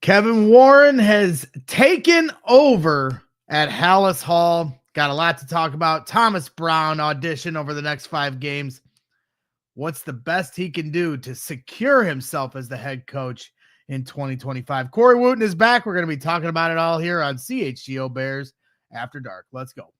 Kevin Warren has taken over at Halas Hall. Got a lot to talk about. Thomas Brown audition over the next 5 games. What's the best he can do to secure himself as the head coach in 2025? Corey Wootton is back. We're going to be talking about it all here on CHGO Bears After Dark. Let's go.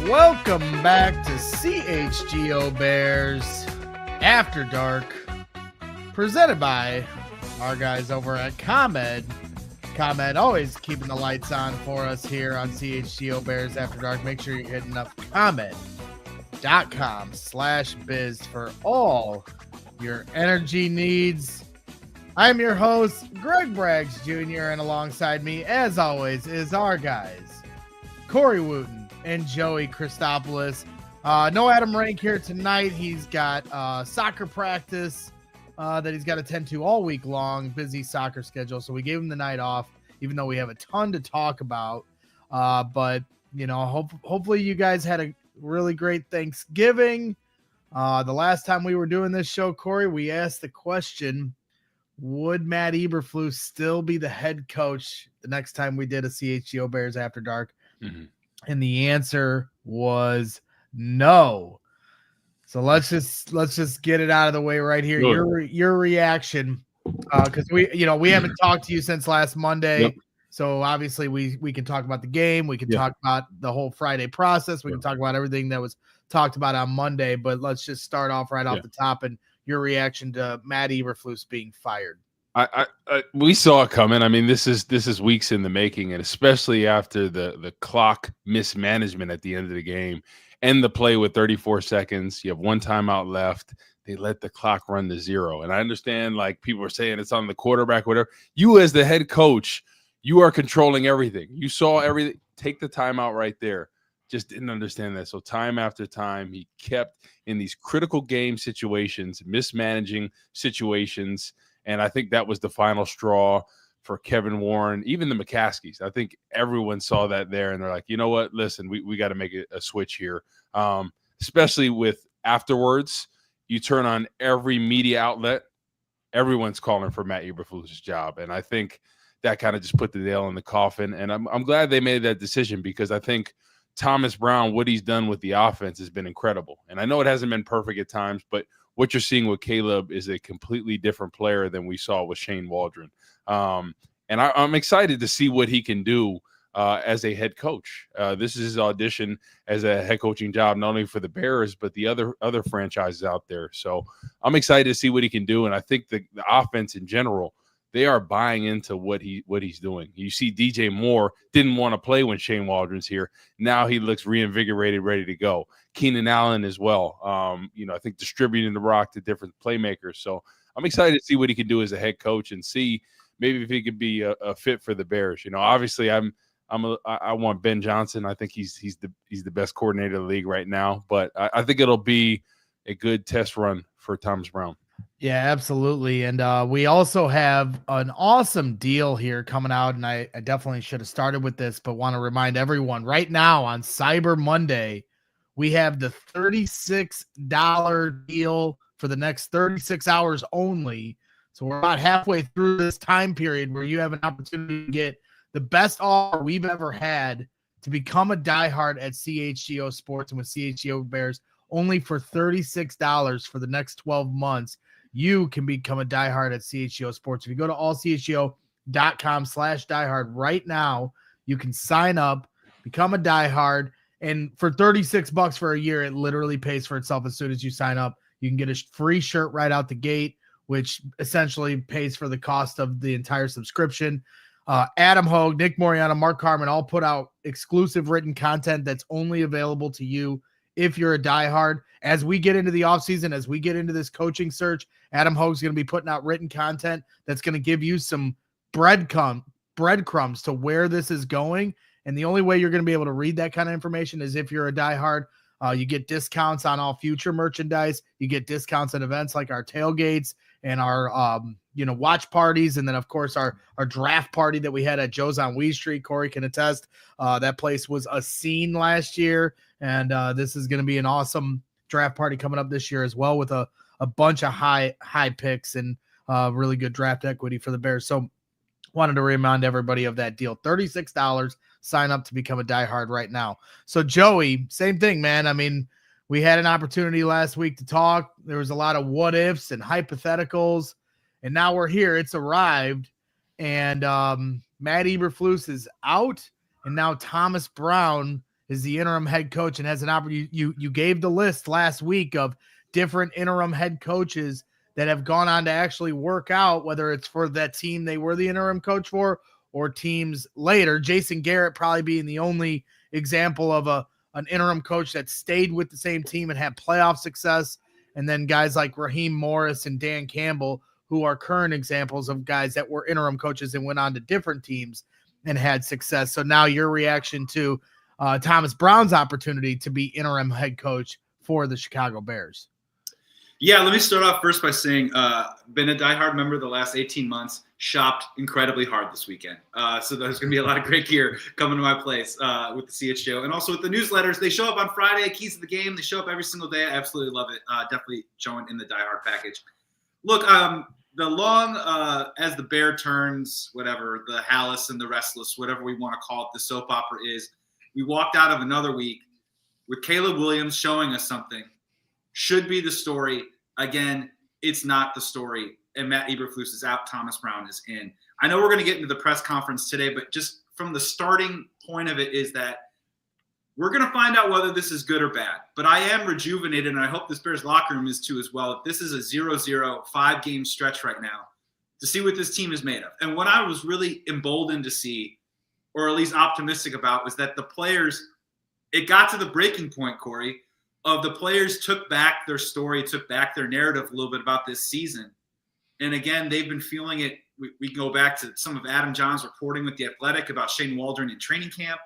Welcome back to CHGO Bears After Dark, presented by our guys over at ComEd. ComEd always keeping the lights on for us here on CHGO Bears After Dark. Make sure you're hitting up ComEd.com/biz for all your energy needs. I'm your host, Greg Braggs Jr., and alongside me, as always, is our guys, Corey Wootton and Joey Christopoulos. No Adam Rank here tonight. He's got soccer practice that he's got to attend to all week long. Busy soccer schedule, so we gave him the night off, even though we have a ton to talk about. But, you know, hopefully you guys had a really great Thanksgiving. The last time we were doing this show, Corey, we asked the question, would Matt Eberflus still be the head coach the next time we did a CHGO Bears After Dark? Mm-hmm. And the answer was no. So let's just get it out of the way right here. Good. Your reaction, because we haven't talked to you since last Monday. Yep. So obviously we can talk about the game. We can talk about the whole Friday process. We can talk about everything that was talked about on Monday. But let's just start off off the top and your reaction to Matt Eberflus being fired. We saw it coming. I mean, this is weeks in the making, and especially after the clock mismanagement at the end of the game, end the play with 34 seconds. You have one timeout left. They let the clock run to 0. And I understand, like, people are saying it's on the quarterback, whatever. You as the head coach, you are controlling everything. You saw everything. Take the timeout right there. Just didn't understand that. So time after time, he kept in these critical game situations, mismanaging situations. And I think that was the final straw for Kevin Warren, even the McCaskies. I think everyone saw that there, and they're like, you know what? Listen, we got to make a switch here, especially with afterwards. You turn on every media outlet, everyone's calling for Matt Eberflus' job. And I think that kind of just put the nail in the coffin. And I'm glad they made that decision, because I think Thomas Brown, what he's done with the offense has been incredible. And I know it hasn't been perfect at times, but what you're seeing with Caleb is a completely different player than we saw with Shane Waldron. And I'm excited to see what he can do as a head coach. This is his audition as a head coaching job, not only for the Bears, but the other franchises out there. So I'm excited to see what he can do. And I think the offense in general, they are buying into what he's doing. You see DJ Moore didn't want to play when Shane Waldron's here. Now he looks reinvigorated, ready to go. Keenan Allen as well. I think distributing the rock to different playmakers. So I'm excited to see what he can do as a head coach and see maybe if he could be a fit for the Bears. Obviously I want Ben Johnson. I think he's the best coordinator of the league right now. But I think it'll be a good test run for Thomas Brown. Yeah, absolutely. And we also have an awesome deal here coming out, and I definitely should have started with this, but want to remind everyone right now on Cyber Monday, we have the $36 deal for the next 36 hours only. So we're about halfway through this time period where you have an opportunity to get the best offer we've ever had to become a diehard at CHGO Sports and with CHGO Bears only for $36 for the next 12 months. You can become a diehard at CHGO Sports. If you go to allchgo.com/diehard right now, you can sign up, become a diehard, and for $36 for a year, it literally pays for itself as soon as you sign up. You can get a free shirt right out the gate, which essentially pays for the cost of the entire subscription. Adam Hogue, Nick Moriano, Mark Carman all put out exclusive written content that's only available to you if you're a diehard. As we get into the offseason, as we get into this coaching search, Adam Hogue's going to be putting out written content that's going to give you some breadcrumbs to where this is going. And the only way you're going to be able to read that kind of information is if you're a diehard. You get discounts on all future merchandise. You get discounts at events like our tailgates and our, watch parties. And then, of course, our draft party that we had at Joe's on Wee Street. Corey can attest. That place was a scene last year. And this is going to be an awesome draft party coming up this year as well, with a bunch of high picks and really good draft equity for the Bears. So wanted to remind everybody of that deal. $36. Sign up to become a diehard right now. So Joey, same thing, man. I mean, we had an opportunity last week to talk. There was a lot of what ifs and hypotheticals, and now we're here. It's arrived, and Matt Eberflus is out, and now Thomas Brown is the interim head coach and has an opportunity. You gave the list last week of different interim head coaches that have gone on to actually work out, whether it's for that team they were the interim coach for or teams later. Jason Garrett probably being the only example of an interim coach that stayed with the same team and had playoff success. And then guys like Raheem Morris and Dan Campbell, who are current examples of guys that were interim coaches and went on to different teams and had success. So now your reaction to Thomas Brown's opportunity to be interim head coach for the Chicago Bears. Yeah, let me start off first by saying, been a diehard member the last 18 months, shopped incredibly hard this weekend. So there's going to be a lot of great gear coming to my place with the CHGO. And also with the newsletters, they show up on Friday, keys to the game. They show up every single day. I absolutely love it. Definitely showing in the diehard package. Look, the long, as the bear turns, whatever, the Halas and the restless, whatever we want to call it, the soap opera is, we walked out of another week with Caleb Williams showing us something. Should be the story. Again, it's not the story. And Matt Eberflus is out. Thomas Brown is in. I know we're going to get into the press conference today, but just from the starting point of it is that we're going to find out whether this is good or bad. But I am rejuvenated, and I hope this Bears locker room is too as well. If this is a 0-0 5-game stretch right now, to see what this team is made of. And what I was really emboldened to see, or at least optimistic about, was that the players, it got to the breaking point, Corey, of the players took back their story, took back their narrative a little bit about this season. And again, they've been feeling it. We can go back to some of Adam John's reporting with The Athletic about Shane Waldron in training camp,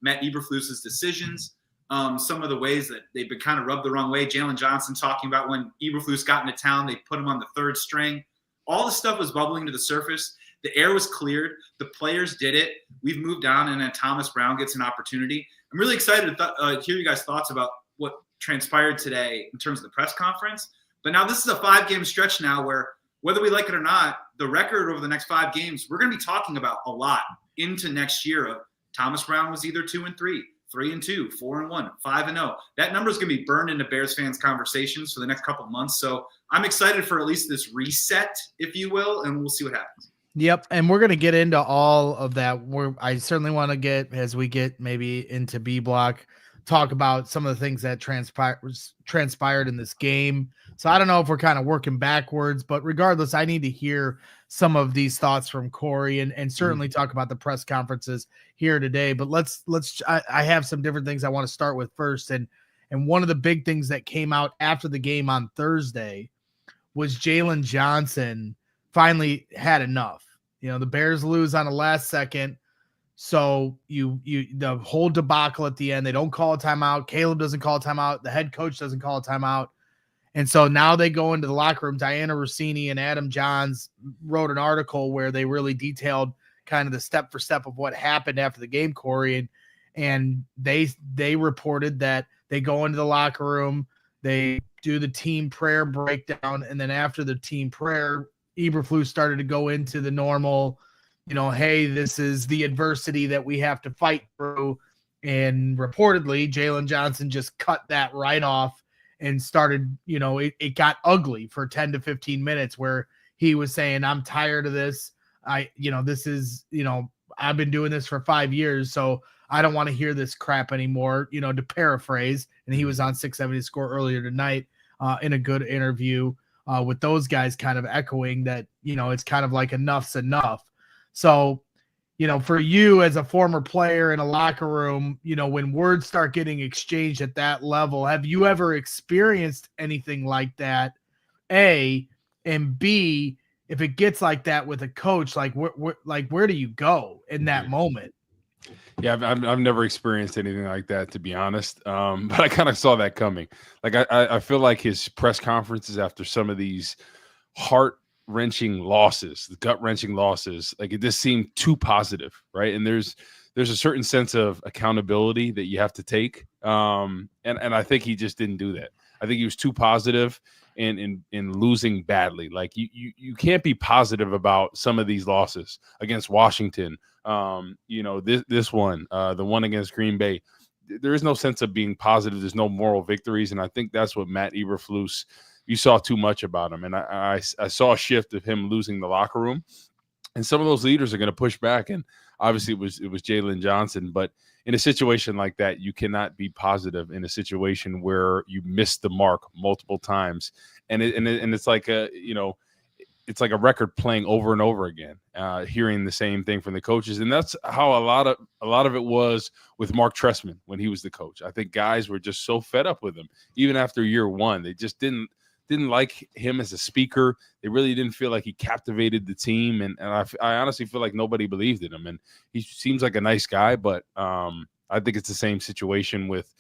Matt Eberflus's decisions, some of the ways that they've been kind of rubbed the wrong way. Jalen Johnson talking about when Eberflus got into town, they put him on the third string. All the stuff was bubbling to the surface. The air was cleared. The players did it. We've moved on, and then Thomas Brown gets an opportunity. I'm really excited to hear you guys' thoughts about what transpired today in terms of the press conference. But now this is a 5-game stretch now where, whether we like it or not, the record over the next 5 games, we're going to be talking about a lot into next year. Of Thomas Brown was either 2-3, 3-2, 4-1, 5-0. That number is going to be burned into Bears fans' conversations for the next couple of months. So I'm excited for at least this reset, if you will, and we'll see what happens. Yep, and we're going to get into all of that. I certainly want to get, as we get maybe into B block, talk about some of the things that transpired in this game. So I don't know if we're kind of working backwards, but regardless, I need to hear some of these thoughts from Corey and certainly talk about the press conferences here today. But I have some different things I want to start with first. And one of the big things that came out after the game on Thursday was Jalen Johnson finally had enough. You know, the Bears lose on the last second. So the whole debacle at the end, they don't call a timeout. Caleb doesn't call a timeout. The head coach doesn't call a timeout. And so now they go into the locker room. Diana Rossini and Adam Johns wrote an article where they really detailed kind of the step for step of what happened after the game, Corey. And they reported that they go into the locker room, they do the team prayer breakdown. And then after the team prayer, Eberflus started to go into the normal, hey, this is the adversity that we have to fight through. And reportedly, Jalen Johnson just cut that right off and started, it got ugly for 10 to 15 minutes where he was saying, I'm tired of this. This is, I've been doing this for 5 years, so I don't want to hear this crap anymore, to paraphrase. And he was on 670 Score earlier tonight in a good interview with those guys kind of echoing that, it's kind of like enough's enough. So for you as a former player in a locker room, when words start getting exchanged at that level, have you ever experienced anything like that? A, and B, if it gets like that with a coach, like where do you go in that moment? Yeah, I've never experienced anything like that, to be honest. But I kind of saw that coming. Like I feel like his press conferences after some of these heart-wrenching losses, the gut-wrenching losses, like it just seemed too positive, right? And there's a certain sense of accountability that you have to take. And I think he just didn't do that. I think he was too positive in losing badly. Like you can't be positive about some of these losses against Washington. This one, the one against Green Bay. There is no sense of being positive. There's no moral victories, and I think that's what Matt Eberflus. You saw too much about him, and I saw a shift of him losing the locker room, and some of those leaders are going to push back. And obviously, it was Jalen Johnson, but in a situation like that, you cannot be positive in a situation where you missed the mark multiple times, and it's like it's like a record playing over and over again, hearing the same thing from the coaches. And that's how a lot of it was with Mark Trestman when he was the coach. I think guys were just so fed up with him, even after year one. They just didn't like him as a speaker. They really didn't feel like he captivated the team. And I honestly feel like nobody believed in him. And he seems like a nice guy, but I think it's the same situation with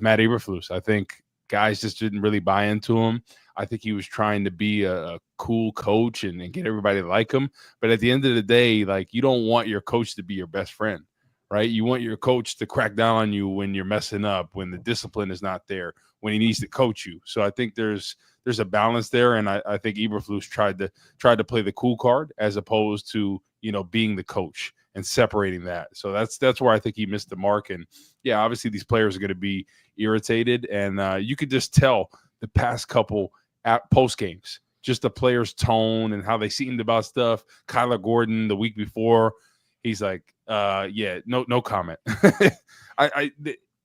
Matt Eberflus. I think guys just didn't really buy into him. I think he was trying to be a cool coach and get everybody to like him. But at the end of the day, like, you don't want your coach to be your best friend, right? You want your coach to crack down on you when you're messing up, when the discipline is not there, when he needs to coach you. So I think there's a balance there. And I think Eberflus tried to play the cool card as opposed to, being the coach and separating that. So that's where I think he missed the mark. And yeah, obviously these players are going to be irritated. And you could just tell the past couple post games, just the players' tone and how they seemed about stuff. Kyler Gordon the week before, he's like, no comment.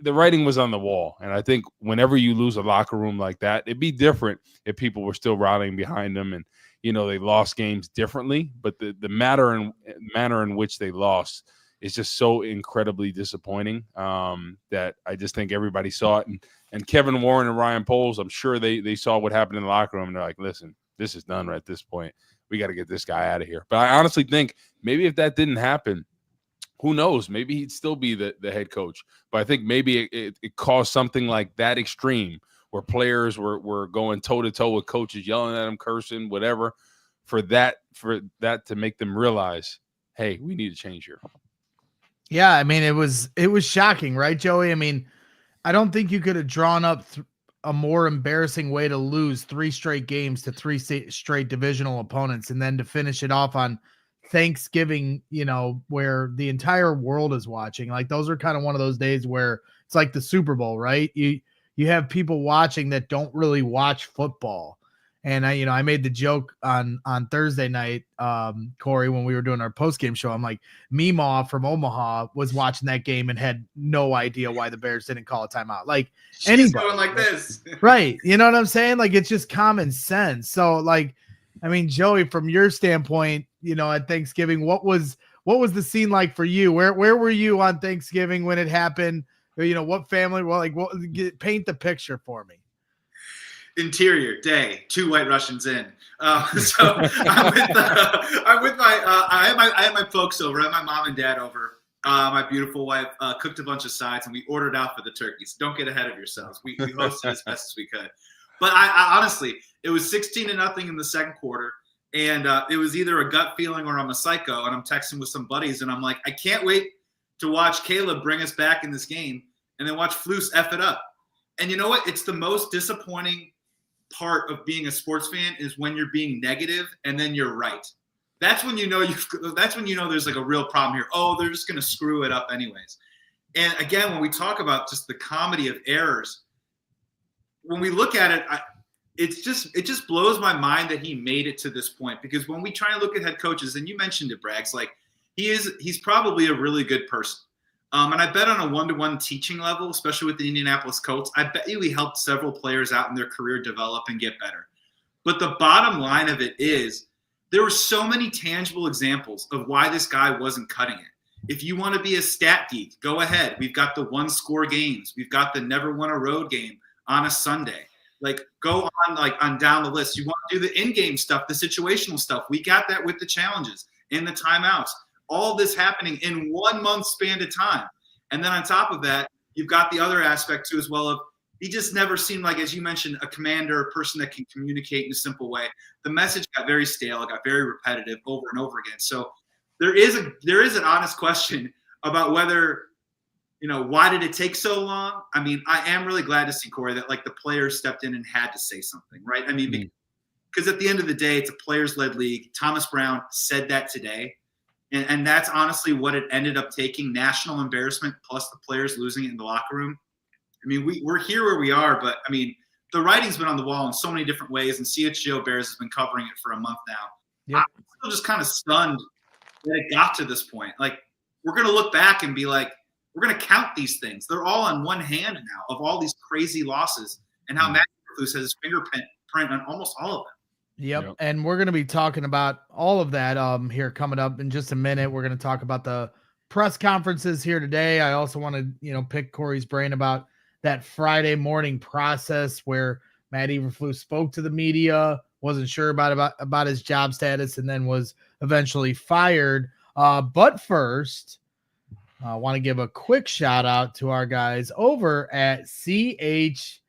The writing was on the wall. And I think whenever you lose a locker room like that, it'd be different if people were still rallying behind them and, they lost games differently. But the manner in which they lost is just so incredibly disappointing that I just think everybody saw it. And Kevin Warren and Ryan Poles, I'm sure they saw what happened in the locker room. And they're like, listen, this is done right at this point. We got to get this guy out of here. But I honestly think maybe if that didn't happen, who knows? Maybe he'd still be the head coach. But I think maybe it caused something like that extreme where players were going toe-to-toe with coaches, yelling at them, cursing, whatever, for that to make them realize, hey, we need to change here. Yeah, I mean, it was shocking, right, Joey? I mean, I don't think you could have drawn up a more embarrassing way to lose 3 straight games to 3 straight divisional opponents, and then to finish it off on Thanksgiving, where the entire world is watching. Like, those are kind of one of those days where it's like the Super Bowl, right? You have people watching that don't really watch football. And I made the joke on Thursday night, Corey, when we were doing our post-game show. I'm like, Meemaw from Omaha was watching that game and had no idea why the Bears didn't call a timeout. Like, she's going like this. Right. You know what I'm saying? Like, it's just common sense. So, like, I mean, Joey, from your standpoint, at Thanksgiving, what was the scene like for you? Where were you on Thanksgiving when it happened? What family? Well, paint the picture for me. Interior day, 2 White Russians in. So I'm with I had my folks over. I had my mom and dad over. My beautiful wife cooked a bunch of sides, and we ordered out for the turkeys. Don't get ahead of yourselves. We hosted as best as we could. But I honestly, it was 16-0 in the second quarter, and it was either a gut feeling or I'm a psycho. And I'm texting with some buddies, and I'm like, I can't wait to watch Caleb bring us back in this game, and then watch Flus F it up. And you know what? It's the most disappointing part of being a sports fan is when you're being negative and then you're right. That's when there's like a real problem here. Oh, they're just going to screw it up anyways. And again, when we talk about just the comedy of errors, when we look at it, it just blows my mind that he made it to this point. Because when we try and look at head coaches, and you mentioned it, Braggs, like he's probably a really good person. And I bet on a one-to-one teaching level, especially with the Indianapolis Colts, I bet you he helped several players out in their career develop and get better. But the bottom line of it is there were so many tangible examples of why this guy wasn't cutting it. If you want to be a stat geek, go ahead. We've got the 1-score games. We've got the never won a road game on a Sunday. Like, go on down the list. You want to do the in-game stuff, the situational stuff. We got that with the challenges and the timeouts. All this happening in 1 month span of time. And then on top of that, you've got the other aspect too as well of he just never seemed like, as you mentioned, a commander, a person that can communicate in a simple way. The message got very stale. It got very repetitive over and over again. So there is an honest question about whether, why did it take so long? I mean, I am really glad to see, Corey, that like the players stepped in and had to say something, right? I mean, because at the end of the day, it's a players-led league. Thomas Brown said that today. And that's honestly what it ended up taking, national embarrassment plus the players losing it in the locker room. I mean, we're here where we are, but I mean, the writing's been on the wall in so many different ways, and CHGO Bears has been covering it for a month now. Yep. I'm still just kind of stunned that it got to this point. Like, we're going to look back and be like, we're going to count these things. They're all on one hand now of all these crazy losses and how Matt Eberflus has his fingerprint on almost all of them. Yep. And we're going to be talking about all of that here coming up in just a minute. We're going to talk about the press conferences here today. I also want to, pick Corey's brain about that Friday morning process where Matt Eberflus spoke to the media, wasn't sure about his job status, and then was eventually fired. But first, I want to give a quick shout out to our guys over at CHSN.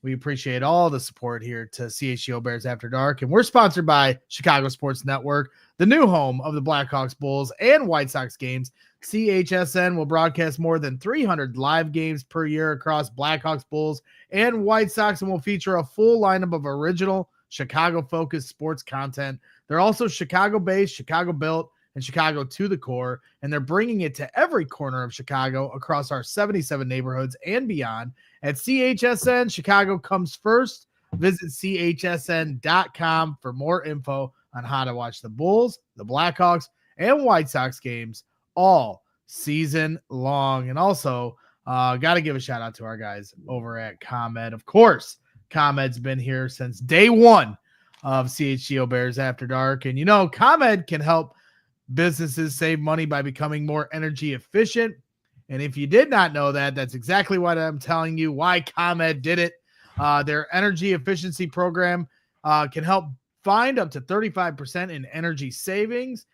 We appreciate all the support here to CHGO Bears After Dark. And we're sponsored by Chicago Sports Network, the new home of the Blackhawks, Bulls, and White Sox games. CHSN will broadcast more than 300 live games per year across Blackhawks, Bulls, and White Sox, and will feature a full lineup of original Chicago-focused sports content. They're also Chicago-based, Chicago-built, and Chicago to the core, and they're bringing it to every corner of Chicago across our 77 neighborhoods and beyond. At CHSN, Chicago comes first. Visit chsn.com for more info on how to watch the Bulls, the Blackhawks, and White Sox games all season long. And also, got to give a shout out to our guys over at ComEd. Of course, ComEd's been here since day one of CHGO Bears After Dark. And, ComEd can help businesses save money by becoming more energy efficient. And if you did not know that, that's exactly what I'm telling you, why ComEd did it. Their energy efficiency program can help find up to 35% in energy savings.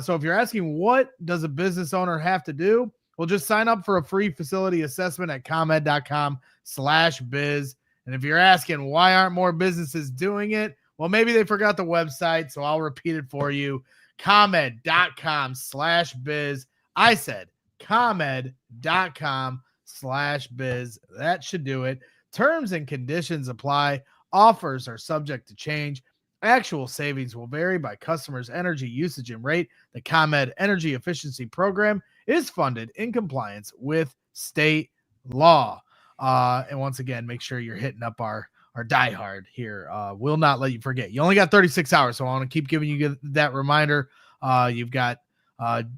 So if you're asking what does a business owner have to do, well, just sign up for a free facility assessment at comed.com/biz. And if you're asking why aren't more businesses doing it, well, maybe they forgot the website, so I'll repeat it for you. comed.com/biz. I said comed.com/biz. That should do it. Terms and conditions apply. Offers are subject to change. Actual savings will vary by customers' energy usage and rate. The ComEd Energy Efficiency Program is funded in compliance with state law. And once again, make sure you're hitting up our diehard here. Will not let you forget. You only got 36 hours, so I want to keep giving you that reminder. You've got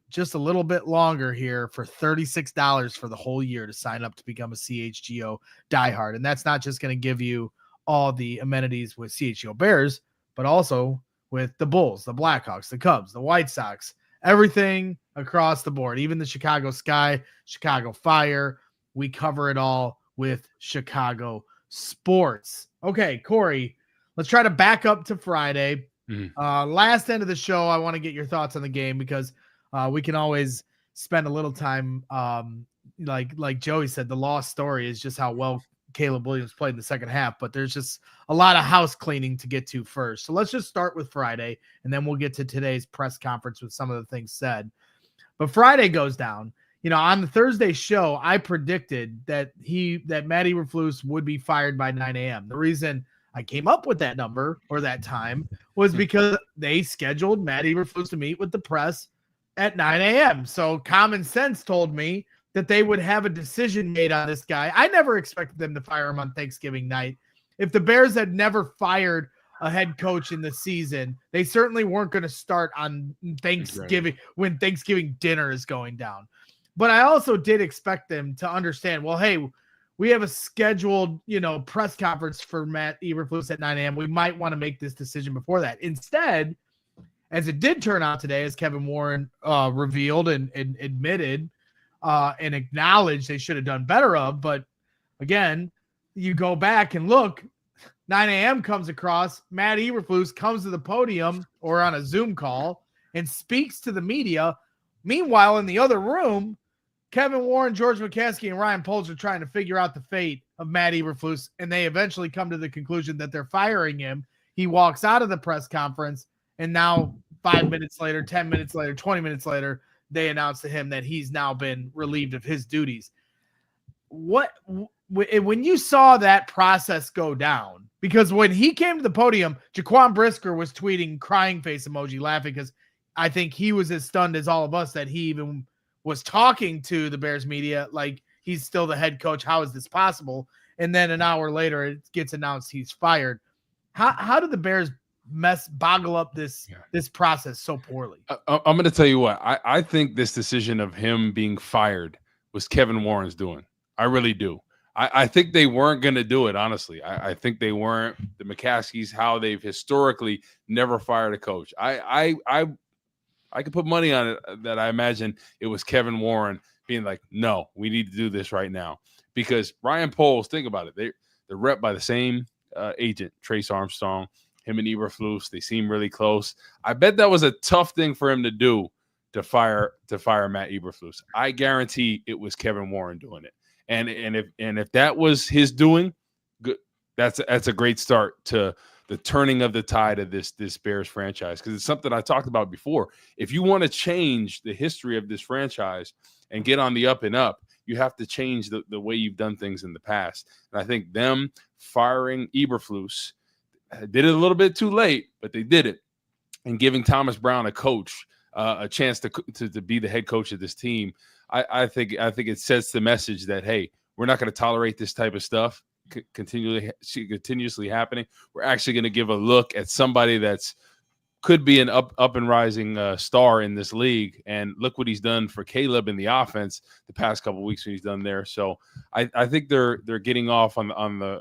just a little bit longer here for $36 for the whole year to sign up to become a CHGO diehard. And that's not just going to give you all the amenities with CHGO Bears, but also with the Bulls, the Blackhawks, the Cubs, the White Sox, everything across the board, even the Chicago Sky, Chicago Fire. We cover it all with Chicago sports. Okay, Corey, let's try to back up to Friday. Last end of the show, I want to get your thoughts on the game because we can always spend a little time. Like Joey said, the lost story is just how well Caleb Williams played in the second half, but there's just a lot of house cleaning to get to first. So let's just start with Friday, and then we'll get to today's press conference with some of the things said. But Friday goes down. On the Thursday show, I predicted that Matt Eberflus would be fired by 9 a.m. The reason I came up with that number or that time was because they scheduled Matt Eberflus to meet with the press at 9 a.m. So common sense told me that they would have a decision made on this guy. I never expected them to fire him on Thanksgiving night. If the Bears had never fired a head coach in the season, they certainly weren't going to start on Thanksgiving when Thanksgiving dinner is going down. But I also did expect them to understand, well, hey, we have a scheduled, press conference for Matt Eberflus at 9 a.m. We might want to make this decision before that. Instead, as it did turn out today, as Kevin Warren revealed and admitted and acknowledged they should have done better of. But again, you go back and look, 9 a.m. comes across, Matt Eberflus comes to the podium or on a Zoom call and speaks to the media. Meanwhile, in the other room, Kevin Warren, George McCaskey, and Ryan Poles are trying to figure out the fate of Matt Eberflus, and they eventually come to the conclusion that they're firing him. He walks out of the press conference, and now 5 minutes later, 10 minutes later, 20 minutes later, they announce to him that he's now been relieved of his duties. When you saw that process go down, because when he came to the podium, Jaquan Brisker was tweeting crying face emoji, laughing, because I think he was as stunned as all of us that he even was talking to the Bears media like he's still the head coach. How is this possible? And then an hour later, it gets announced he's fired. How did the Bears boggle up this process so poorly? I'm going to tell you what. I think this decision of him being fired was Kevin Warren's doing. I really do. I think they weren't going to do it, honestly. I think they weren't. The McCaskies, how they've historically never fired a coach. I could put money on it that I imagine it was Kevin Warren being like, no, we need to do this right now. Because Ryan Poles, think about it. They're rep by the same agent, Trace Armstrong, him and Eberflus. They seem really close. I bet that was a tough thing for him to do to fire Matt Eberflus. I guarantee it was Kevin Warren doing it. And if that was his doing, good, that's a great start to the turning of the tide of this Bears franchise, because it's something I talked about before. If you want to change the history of this franchise and get on the up and up, you have to change the way you've done things in the past. And I think them firing Eberflus did it a little bit too late, but they did it. And giving Thomas Brown, a coach, a chance to be the head coach of this team, I think it sets the message that, hey, we're not going to tolerate this type of stuff continuously happening. We're actually going to give a look at somebody that's could be an up and rising star in this league. And look what he's done for Caleb in the offense the past couple of weeks when he's done there. So I think they're getting off on the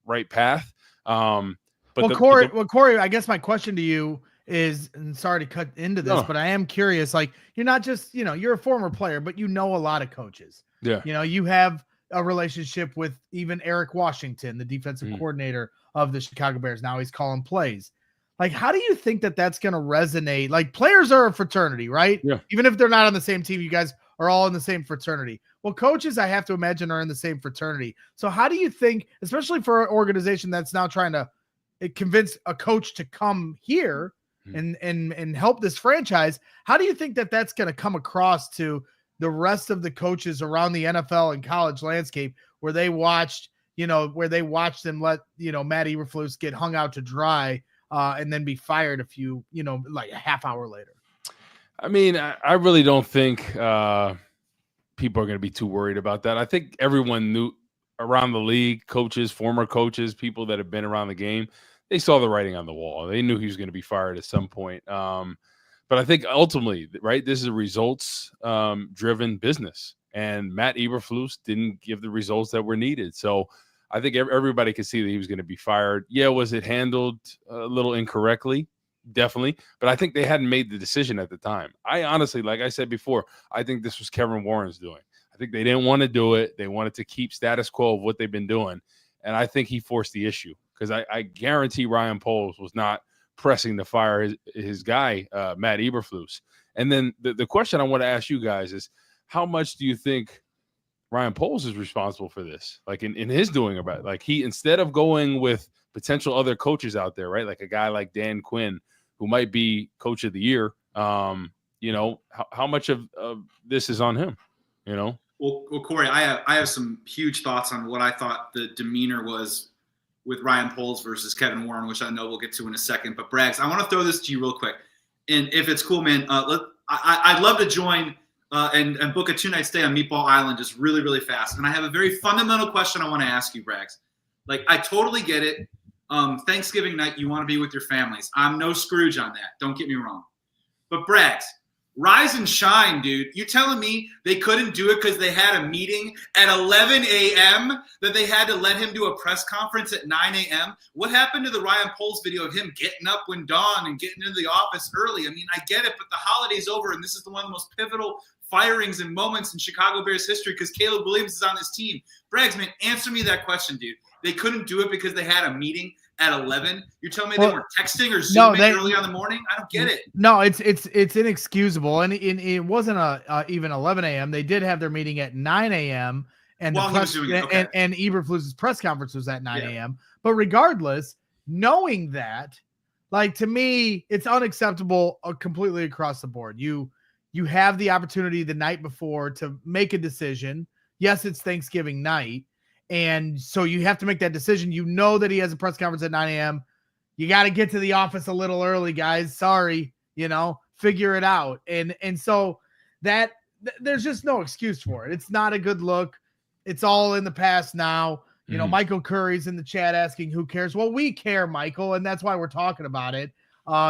right path. Corey, I guess my question to you is, and sorry to cut into this, but I am curious, like, you're not just, you're a former player, but you know a lot of coaches. Yeah. You have a relationship with even Eric Washington, the defensive coordinator of the Chicago Bears. Now he's calling plays. Like, how do you think that that's going to resonate? Like, players are a fraternity, right? Yeah. Even if they're not on the same team, you guys are all in the same fraternity. Well, coaches, I have to imagine, are in the same fraternity. So how do you think, especially for an organization that's now trying to convince a coach to come here and help this franchise, how do you think that that's going to come across to the rest of the coaches around the NFL and college landscape, where they watched them let, Matt Eberflus get hung out to dry and then be fired like a half hour later? I mean, I really don't think people are going to be too worried about that. I think everyone knew around the league, coaches, former coaches, people that have been around the game, they saw the writing on the wall. They knew he was going to be fired at some point. But I think ultimately, right, this is a results-driven business, and Matt Eberflus didn't give the results that were needed. So I think everybody could see that he was going to be fired. Yeah, was it handled a little incorrectly? Definitely. But I think they hadn't made the decision at the time. I honestly, like I said before, I think this was Kevin Warren's doing. I think they didn't want to do it. They wanted to keep status quo of what they've been doing, and I think he forced the issue, because I guarantee Ryan Poles was not pressing to fire his guy, Matt Eberflus. And then the question I want to ask you guys is, how much do you think Ryan Poles is responsible for this? Like in his doing about it? Like, he, instead of going with potential other coaches out there, right? Like a guy like Dan Quinn, who might be coach of the year, how much of this is on him, Well, Corey, I have some huge thoughts on what I thought the demeanor was with Ryan Poles versus Kevin Warren, which I know we'll get to in a second. But Braggs, I want to throw this to you real quick. And if it's cool, man, I'd love to join and book a 2-night stay on Meatball Island just really, really fast. And I have a very fundamental question I want to ask you, Braggs. Like, I totally get it. Thanksgiving night, you want to be with your families. I'm no Scrooge on that. Don't get me wrong. But Braggs, Rise and shine, dude. You telling me they couldn't do it because they had a meeting at 11 a.m., that they had to let him do a press conference at 9 a.m.? What happened to the Ryan Poles video of him getting up when dawn and getting into the office early? I mean, I get it, but the holiday's over, and this is one of the most pivotal firings and moments in Chicago Bears history because Caleb Williams is on this team. Braggs, man, answer me that question, dude. They couldn't do it because they had a meeting at 11. You're telling me they weren't texting or Zooming early on the morning? I don't get it. No, it's inexcusable, and it wasn't even 11 a.m. They did have their meeting at 9 a.m. and While he was doing it, okay. and Eberflus's press conference was at 9 a.m. But regardless, knowing that, like, to me, it's unacceptable completely across the board. You have the opportunity the night before to make a decision. Yes, it's Thanksgiving night. And so you have to make that decision. You know that he has a press conference at 9 a.m. You got to get to the office a little early, guys. Sorry, figure it out. And so that there's just no excuse for it. It's not a good look. It's all in the past now. Michael Curry's in the chat asking who cares. Well, we care, Michael, and that's why we're talking about it.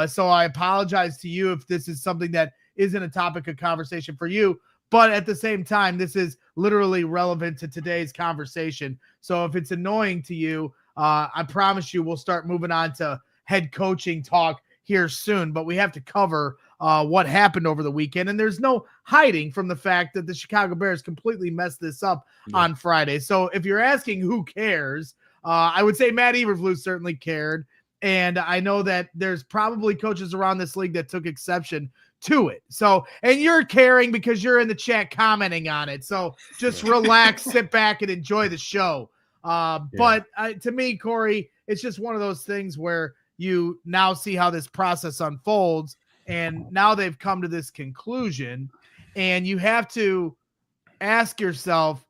So I apologize to you if this is something that isn't a topic of conversation for you. But at the same time, this is literally relevant to today's conversation. So if it's annoying to you, I promise you we'll start moving on to head coaching talk here soon. But we have to cover what happened over the weekend. And there's no hiding from the fact that the Chicago Bears completely messed this up on Friday. So if you're asking who cares, I would say Matt Eberflus certainly cared. And I know that there's probably coaches around this league that took exception to it. So, and you're caring because you're in the chat commenting on it. So just relax, sit back, and enjoy the show. But to me, Corey, it's just one of those things where you now see how this process unfolds, and now they've come to this conclusion, and you have to ask yourself,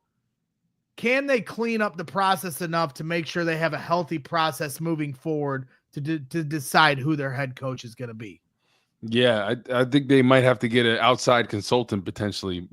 can they clean up the process enough to make sure they have a healthy process moving forward to decide who their head coach is going to be? Yeah, I think they might have to get an outside consultant potentially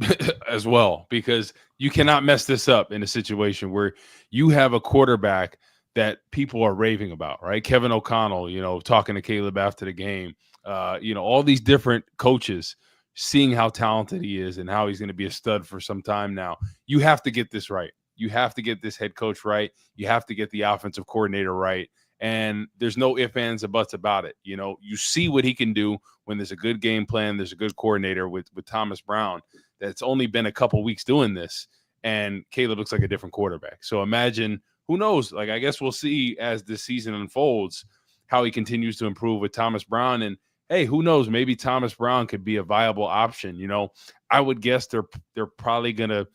as well, because you cannot mess this up in a situation where you have a quarterback that people are raving about, right? Kevin O'Connell, talking to Caleb after the game, all these different coaches seeing how talented he is and how he's going to be a stud for some time now. You have to get this right. You have to get this head coach right. You have to get the offensive coordinator right. And there's no ifs, ands, or buts about it. You see what he can do when there's a good game plan, there's a good coordinator with Thomas Brown that's only been a couple weeks doing this, and Caleb looks like a different quarterback. So imagine, who knows? Like, I guess we'll see as this season unfolds how he continues to improve with Thomas Brown. And hey, who knows? Maybe Thomas Brown could be a viable option. I would guess they're probably gonna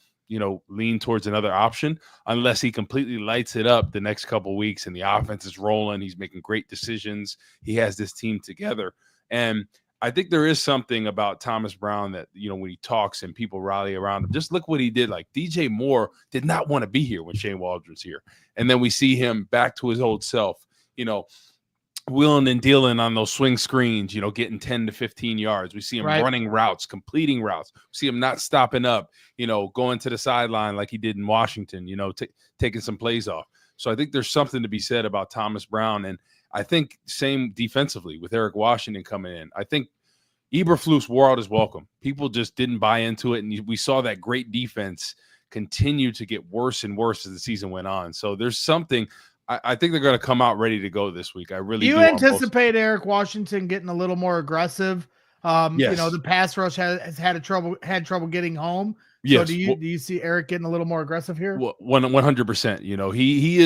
lean towards another option unless he completely lights it up the next couple of weeks and the offense is rolling. He's making great decisions. He has this team together. And I think there is something about Thomas Brown that, when he talks and people rally around him, just look what he did. Like, DJ Moore did not want to be here when Shane Waldron's here. And then we see him back to his old self, wheeling and dealing on those swing screens, getting 10 to 15 yards. We see him running routes, completing routes. We see him not stopping up, going to the sideline like he did in Washington, taking some plays off. So I think there's something to be said about Thomas Brown. And I think same defensively with Eric Washington coming in. I think Eberflus wore out his welcome. People just didn't buy into it. And we saw that great defense continue to get worse and worse as the season went on. So there's something – I think they're going to come out ready to go this week. I really do. You anticipate Eric Washington getting a little more aggressive? Yes. The pass rush has had trouble getting home. Yes. So do you see Eric getting a little more aggressive here? 100%. He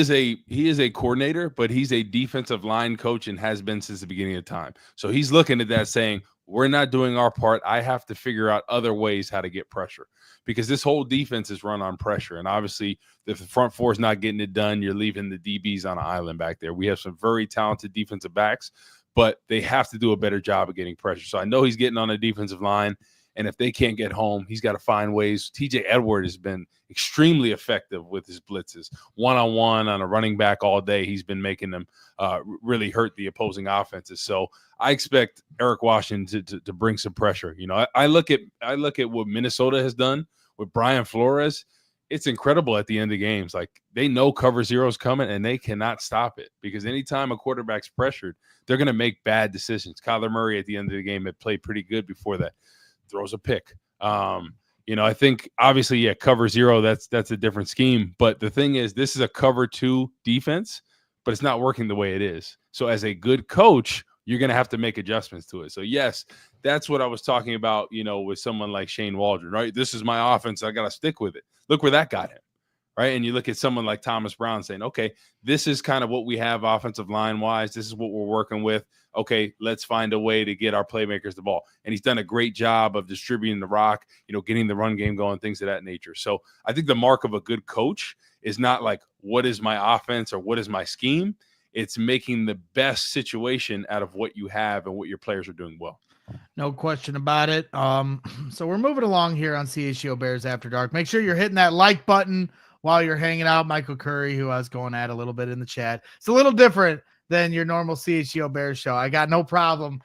is a coordinator, but he's a defensive line coach and has been since the beginning of time. So he's looking at that saying, we're not doing our part. I have to figure out other ways how to get pressure, because this whole defense is run on pressure. And obviously, if the front four is not getting it done, you're leaving the DBs on an island back there. We have some very talented defensive backs, but they have to do a better job of getting pressure. So I know he's getting on the defensive line, and if they can't get home, he's got to find ways. TJ Edward has been extremely effective with his blitzes. One-on-one on a running back all day, he's been making them really hurt the opposing offenses. So I expect Eric Washington to bring some pressure. I look at what Minnesota has done with Brian Flores. It's incredible at the end of games. Like, they know cover zero's coming and they cannot stop it, because anytime a quarterback's pressured, they're going to make bad decisions. Kyler Murray at the end of the game had played pretty good before that. throws a pick. I think obviously, cover zero, that's a different scheme. But the thing is, this is a cover two defense, but it's not working the way it is. So as a good coach, you're going to have to make adjustments to it. So yes, that's what I was talking about, with someone like Shane Waldron, right? This is my offense. I got to stick with it. Look where that got him, right? And you look at someone like Thomas Brown saying, okay, this is kind of what we have offensive line wise. This is what we're working with. Okay, let's find a way to get our playmakers the ball. And he's done a great job of distributing the rock, getting the run game going, things of that nature. So I think the mark of a good coach is not like, what is my offense or what is my scheme? It's making the best situation out of what you have and what your players are doing well. No question about it. So we're moving along here on CHGO Bears After Dark. Make sure you're hitting that like button while you're hanging out. Michael Curry, who I was going at a little bit in the chat. It's a little different than your normal CHGO Bears show. I got no problem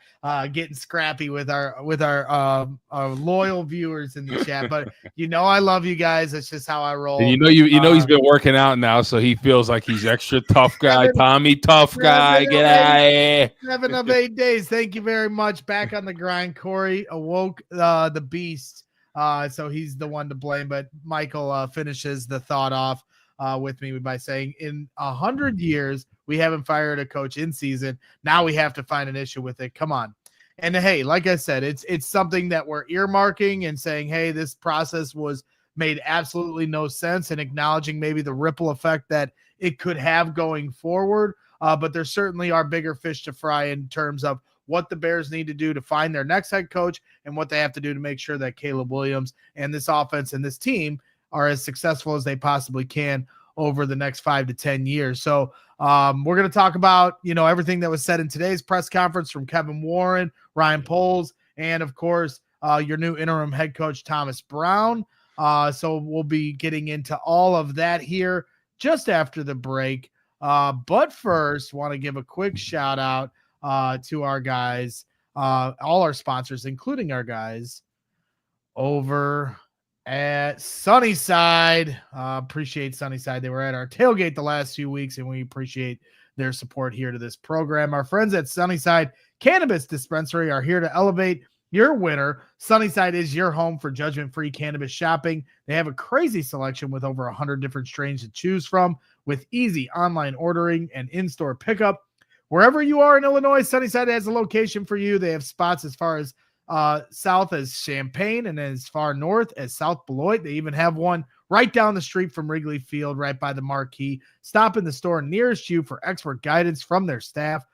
getting scrappy with our loyal viewers in the chat, but I love you guys. That's just how I roll. And he's been working out now, so he feels like he's extra tough guy. Tommy, tough guy, get out of here. 7 of 8 days. Thank you very much. Back on the grind. Corey awoke the beast, so he's the one to blame. But Michael finishes the thought off with me by saying, in 100 years, we haven't fired a coach in season. Now we have to find an issue with it. Come on. And hey, like I said, it's something that we're earmarking and saying, hey, this process was made absolutely no sense, and acknowledging maybe the ripple effect that it could have going forward. But there certainly are bigger fish to fry in terms of what the Bears need to do to find their next head coach and what they have to do to make sure that Caleb Williams and this offense and this team are as successful as they possibly can over the next 5 to 10 years. So we're going to talk about, everything that was said in today's press conference from Kevin Warren, Ryan Poles, and of course, your new interim head coach, Thomas Brown. So we'll be getting into all of that here just after the break. But first, want to give a quick shout out to our guys, all our sponsors, including our guys over at Sunnyside. Appreciate Sunnyside. They were at our tailgate the last few weeks, and we appreciate their support here to this program. Our friends at Sunnyside Cannabis Dispensary are here to elevate your winter. Sunnyside is your home for judgment-free cannabis shopping. They have a crazy selection with over 100 different strains to choose from, with easy online ordering and in-store pickup. Wherever you are in Illinois, Sunnyside has a location for you. They have spots as far as south as Champaign and as far north as South Beloit. They even have one right down the street from Wrigley Field, right by the marquee. Stop in the store nearest you for expert guidance from their staff,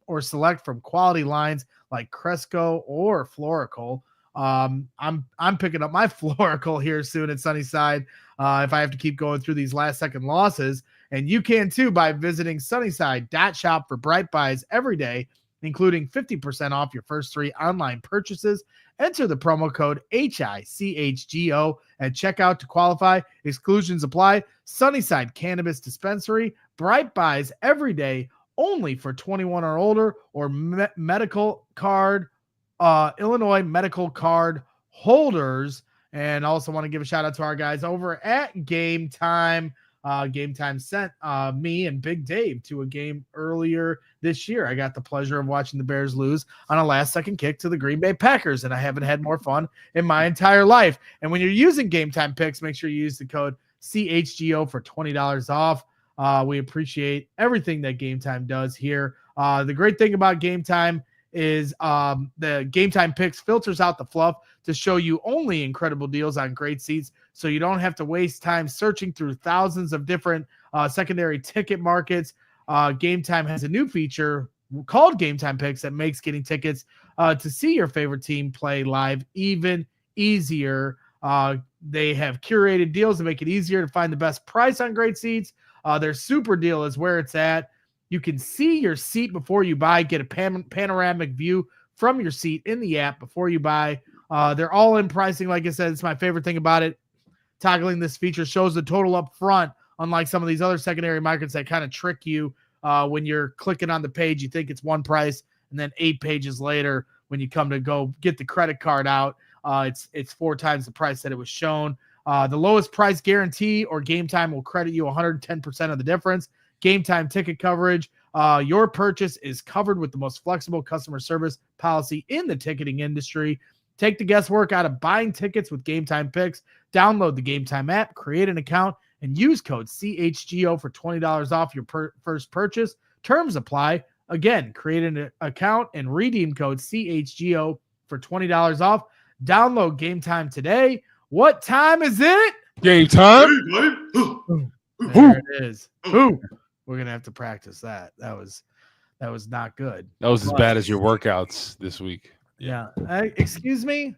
or select from quality lines like Cresco or Florical. I'm picking up my Florical here soon at Sunnyside if I have to keep going through these last second losses. And you can too by visiting Sunnyside.shop for bright buys every day, including 50% off your first 3 online purchases. Enter the promo code HICHGO at checkout to qualify. Exclusions apply. Sunnyside Cannabis Dispensary. Bright buys every day, only for 21 or older, or medical card, Illinois medical card holders. And also want to give a shout out to our guys over at Game Time. Game Time sent me and Big Dave to a game earlier this year. I got the pleasure of watching the Bears lose on a last-second kick to the Green Bay Packers, and I haven't had more fun in my entire life. And when you're using Game Time picks, make sure you use the code CHGO for $20 off. We appreciate everything that Game Time does here. The great thing about Game Time is the Game Time picks filters out the fluff to show you only incredible deals on great seats, so you don't have to waste time searching through thousands of different secondary ticket markets. Game Time has a new feature called Game Time Picks that makes getting tickets to see your favorite team play live even easier. They have curated deals to make it easier to find the best price on great seats. Their super deal is where it's at. You can see your seat before you buy, get a panoramic view from your seat in the app before you buy. They're all in pricing. Like I said, it's my favorite thing about it. Toggling this feature shows the total up front, unlike some of these other secondary markets that kind of trick you when you're clicking on the page. You think it's one price, and then 8 pages later, when you come to go get the credit card out, it's 4 times the price that it was shown. The lowest price guarantee or Game Time will credit you 110% of the difference. Game Time ticket coverage. Your purchase is covered with the most flexible customer service policy in the ticketing industry. Take the guesswork out of buying tickets with Game Time Picks. Download the Game Time app, create an account, and use code CHGO for $20 off your first purchase. Terms apply. Again, create an account and redeem code CHGO for $20 off. Download Game Time today. What time is it? Game time. There it is. Ooh. We're going to have to practice that. That was not good. That was as bad as your workouts this week. Yeah. Excuse me,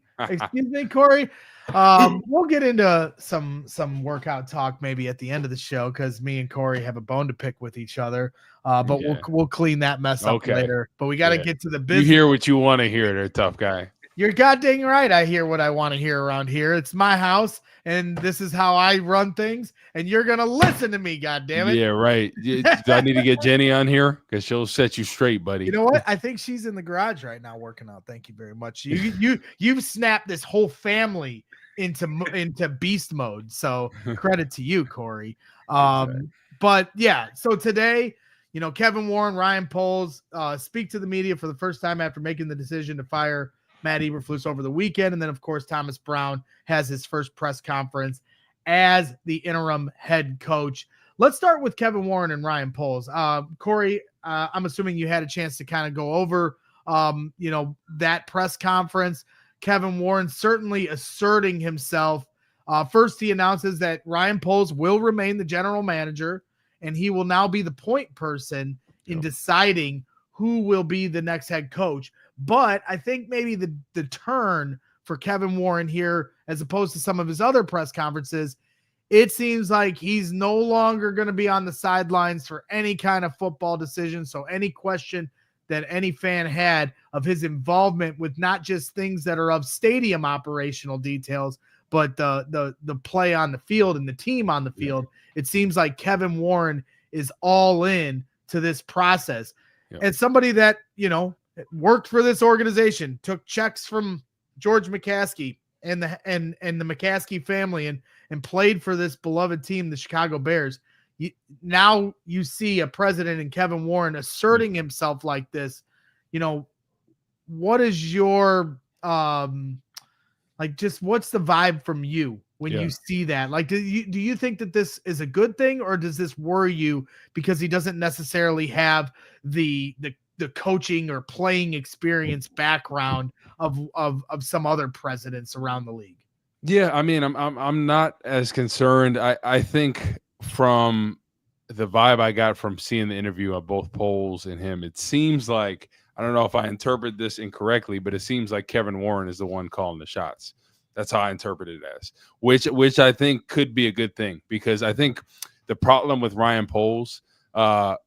Corey. We'll get into some workout talk maybe at the end of the show because me and Corey have a bone to pick with each other. But we'll clean that mess up later. But we got to get to the business. You hear what you want to hear, there, tough guy. You're goddamn right. I hear what I want to hear around here. It's my house, and this is how I run things. And you're gonna listen to me, goddammit. Yeah, right. Do I need to get Jenny on here because she'll set you straight, buddy? You know what? I think she's in the garage right now working out. Thank you very much. You've snapped this whole family into beast mode. So credit to you, Corey. But yeah, so today, Kevin Warren, Ryan Poles speak to the media for the first time after making the decision to fire Matt Eberflus over the weekend. And then, of course, Thomas Brown has his first press conference as the interim head coach. Let's start with Kevin Warren and Ryan Poles. Corey, I'm assuming you had a chance to kind of go over, that press conference. Kevin Warren certainly asserting himself. First, he announces that Ryan Poles will remain the general manager, and he will now be the point person in deciding who will be the next head coach. But I think maybe the turn for Kevin Warren here, as opposed to some of his other press conferences, it seems like he's no longer going to be on the sidelines for any kind of football decision. So any question that any fan had of his involvement with not just things that are of stadium operational details, but the play on the field and the team on the field, it seems like Kevin Warren is all in to this process. And somebody that, worked for this organization, took checks from George McCaskey and the McCaskey family and played for this beloved team, the Chicago Bears. Now you see a president in Kevin Warren asserting himself like this. What is your what's the vibe from you when you see that? Like, do you think that this is a good thing, or does this worry you because he doesn't necessarily have the coaching or playing experience background of some other presidents around the league? Yeah, I mean, I'm not as concerned. I think from the vibe I got from seeing the interview of both Poles and him, it seems like, I don't know if I interpret this incorrectly, but it seems like Kevin Warren is the one calling the shots. That's how I interpret it as, which I think could be a good thing, because I think the problem with Ryan Poles, I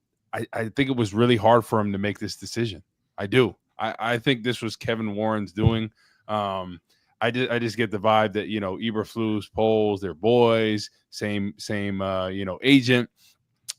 think it was really hard for him to make this decision. I do. I think this was Kevin Warren's doing. I just get the vibe that, Eberflus, Poles, they're boys, same agent,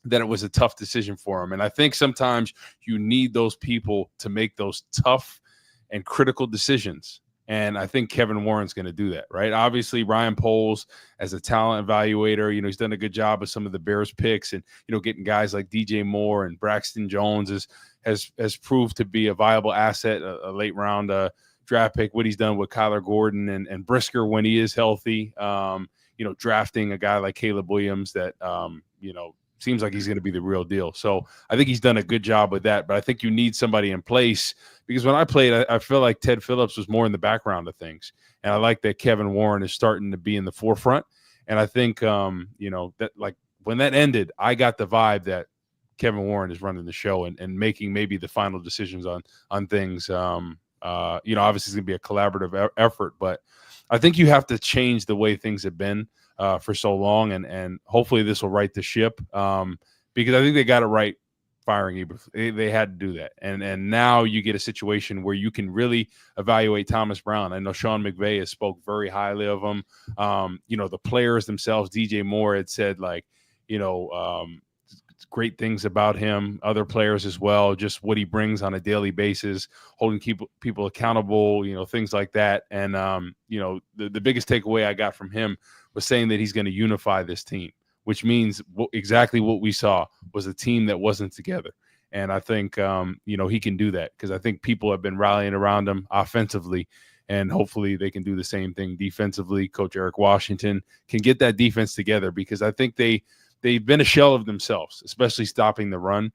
that it was a tough decision for him. And I think sometimes you need those people to make those tough and critical decisions. And I think Kevin Warren's going to do that, right? Obviously, Ryan Poles, as a talent evaluator, he's done a good job of some of the Bears picks, and, getting guys like DJ Moore and Braxton Jones has proved to be a viable asset, a late round draft pick. What he's done with Kyler Gordon and Brisker when he is healthy, drafting a guy like Caleb Williams that, seems like he's going to be the real deal. So I think he's done a good job with that, but I think you need somebody in place, because when I played, I feel like Ted Phillips was more in the background of things. And I like that Kevin Warren is starting to be in the forefront. And I think, that, like, when that ended, I got the vibe that Kevin Warren is running the show and making maybe the final decisions on things. Obviously it's going to be a collaborative effort, but I think you have to change the way things have been for so long, and hopefully this will right the ship, because I think they got it right firing Eberflus. They had to do that, and now you get a situation where you can really evaluate Thomas Brown. I know Sean McVay has spoke very highly of him. The players themselves, DJ Moore had said, like, great things about him, other players as well, just what he brings on a daily basis, holding people accountable, things like that. And, the biggest takeaway I got from him was saying that he's going to unify this team, which means exactly what we saw was a team that wasn't together. And I think, he can do that, because I think people have been rallying around him offensively. And hopefully they can do the same thing defensively. Coach Eric Washington can get that defense together, because I think they've been a shell of themselves, especially stopping the run.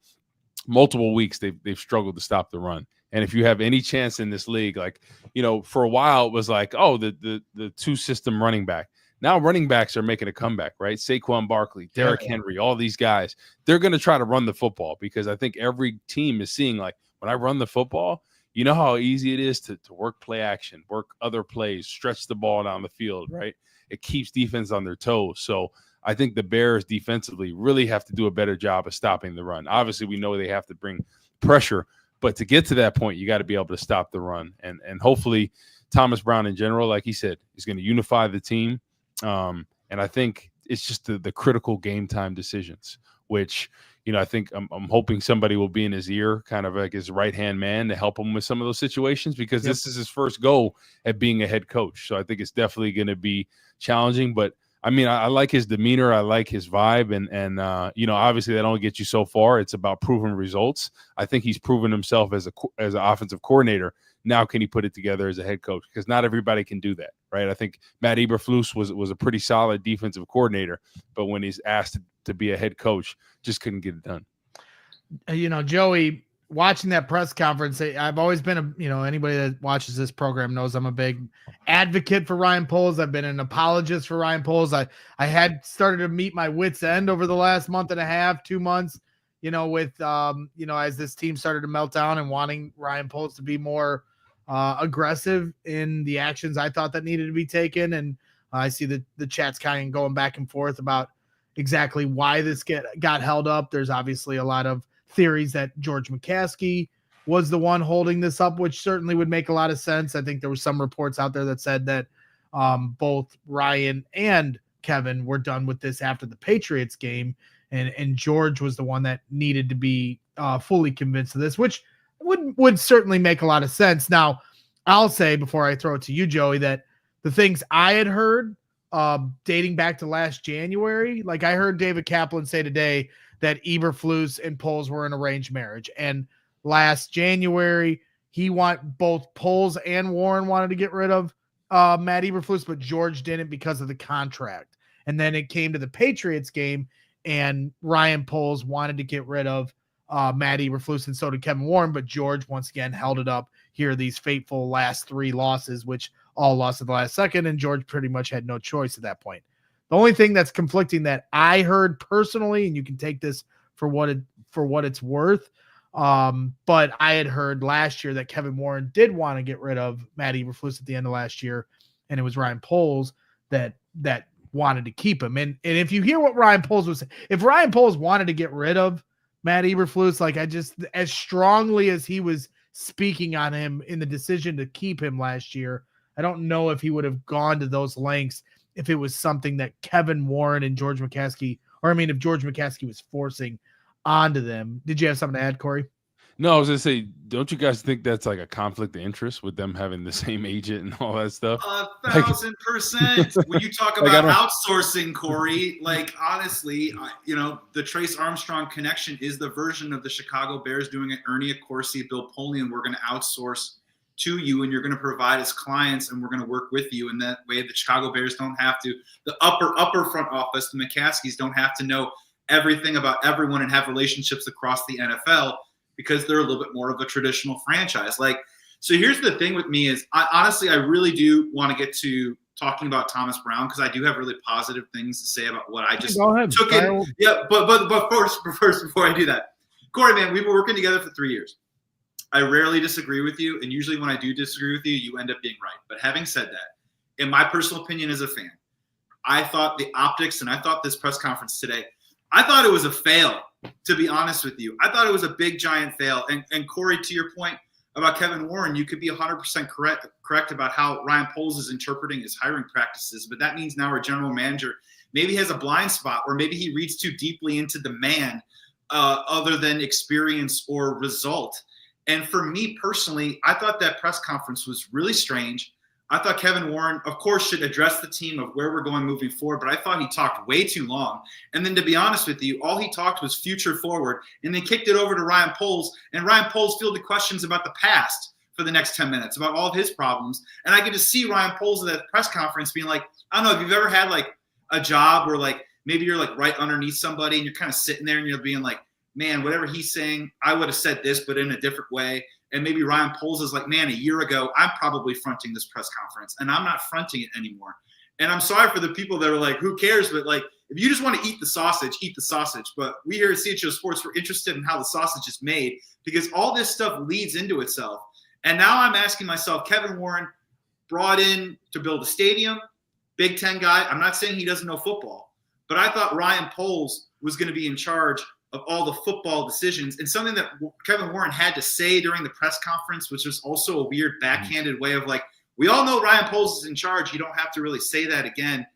Multiple weeks they've struggled to stop the run. And if you have any chance in this league, like, for a while it was like, oh, the two-system running back. Now running backs are making a comeback, right? Saquon Barkley, Derrick Henry, all these guys, they're going to try to run the football, because I think every team is seeing, like, when I run the football, you know how easy it is to work play action, work other plays, stretch the ball down the field, right? It keeps defense on their toes. So I think the Bears defensively really have to do a better job of stopping the run. Obviously, we know they have to bring pressure, but to get to that point, you got to be able to stop the run. And hopefully Thomas Brown in general, like he said, is going to unify the team. And I think it's just the critical game time decisions, which, I think I'm hoping somebody will be in his ear, kind of like his right-hand man, to help him with some of those situations, because this is his first go at being a head coach. So I think it's definitely going to be challenging, but I mean, I like his demeanor. I like his vibe. And obviously that only gets you so far. It's about proven results. I think he's proven himself as an offensive coordinator. Now can he put it together as a head coach? Because not everybody can do that, right? I think Matt Eberflus was a pretty solid defensive coordinator, but when he's asked to be a head coach, just couldn't get it done. Joey, watching that press conference, I've always been anybody that watches this program knows I'm a big advocate for Ryan Poles. I've been an apologist for Ryan Poles. I had started to meet my wits end over the last month and a half, 2 months, with as this team started to melt down and wanting Ryan Poles to be more aggressive in the actions I thought that needed to be taken. And I see the chats kind of going back and forth about exactly why this got held up. There's obviously a lot of theories that George McCaskey was the one holding this up, which certainly would make a lot of sense. I think there were some reports out there that said that both Ryan and Kevin were done with this after the Patriots game, and George was the one that needed to be fully convinced of this, which would certainly make a lot of sense. Now, I'll say before I throw it to you, Joey, that the things I had heard dating back to last January, like I heard David Kaplan say today that Eberflus and Poles were an arranged marriage. And last January, both Poles and Warren wanted to get rid of Matt Eberflus, but George didn't because of the contract. And then it came to the Patriots game, and Ryan Poles wanted to get rid of Matt Eberflus, and so did Kevin Warren, but George once again held it up here, these fateful last 3 losses, which all lost at the last second, and George pretty much had no choice at that point. The only thing that's conflicting that I heard personally, and you can take this for what it's worth, but I had heard last year that Kevin Warren did want to get rid of Matt Eberflus at the end of last year, and it was Ryan Poles that wanted to keep him. And if you hear what Ryan Poles was saying, if Ryan Poles wanted to get rid of Matt Eberflus, like as strongly as he was speaking on him in the decision to keep him last year, I don't know if he would have gone to those lengths if it was something that Kevin Warren and George McCaskey, if George McCaskey was forcing onto them. Did you have something to add, Corey? No, I was going to say, don't you guys think that's like a conflict of interest with them having the same agent and all that stuff? 1,000%. When you talk about outsourcing, Corey, honestly, the Trace Armstrong connection is the version of the Chicago Bears doing an Ernie Accorsi, Bill Polian. We're going to outsource to you, and you're going to provide as clients, and we're going to work with you. And that way the Chicago Bears don't have to, the upper front office, the McCaskeys don't have to know everything about everyone and have relationships across the NFL, because they're a little bit more of a traditional franchise. So here's the thing with me is I really do want to get to talking about Thomas Brown, because I do have really positive things to say about what I just took in. Yeah, but first, before I do that, Corey, man, we've been working together for 3 years. I rarely disagree with you, and usually when I do disagree with you, you end up being right. But having said that, in my personal opinion as a fan, I thought the optics, and I thought this press conference today, I thought it was a fail, to be honest with you. I thought it was a big, giant fail. And Corey, to your point about Kevin Warren, you could be 100% correct about how Ryan Poles is interpreting his hiring practices, but that means now our general manager maybe has a blind spot, or maybe he reads too deeply into demand other than experience or result. And for me personally, I thought that press conference was really strange. I thought Kevin Warren, of course, should address the team of where we're going moving forward, but I thought he talked way too long. And then to be honest with you, all he talked was future forward, and they kicked it over to Ryan Poles, and Ryan Poles fielded questions about the past for the next 10 minutes about all of his problems. And I could just see Ryan Poles at that press conference being like, I don't know if you've ever had like a job where like maybe you're like right underneath somebody and you're kind of sitting there and you're being like, man, whatever he's saying, I would have said this, but in a different way. And maybe Ryan Poles is like, man, a year ago, I'm probably fronting this press conference and I'm not fronting it anymore. And I'm sorry for the people that are like, who cares? But like, if you just want to eat the sausage, eat the sausage. But we here at CHGO Sports, we're interested in how the sausage is made because all this stuff leads into itself. And now I'm asking myself, Kevin Warren brought in to build a stadium, Big Ten guy. I'm not saying he doesn't know football, but I thought Ryan Poles was going to be in charge of all the football decisions. And something that Kevin Warren had to say during the press conference, which was also a weird backhanded way of like, we all know Ryan Poles is in charge. You don't have to really say that again.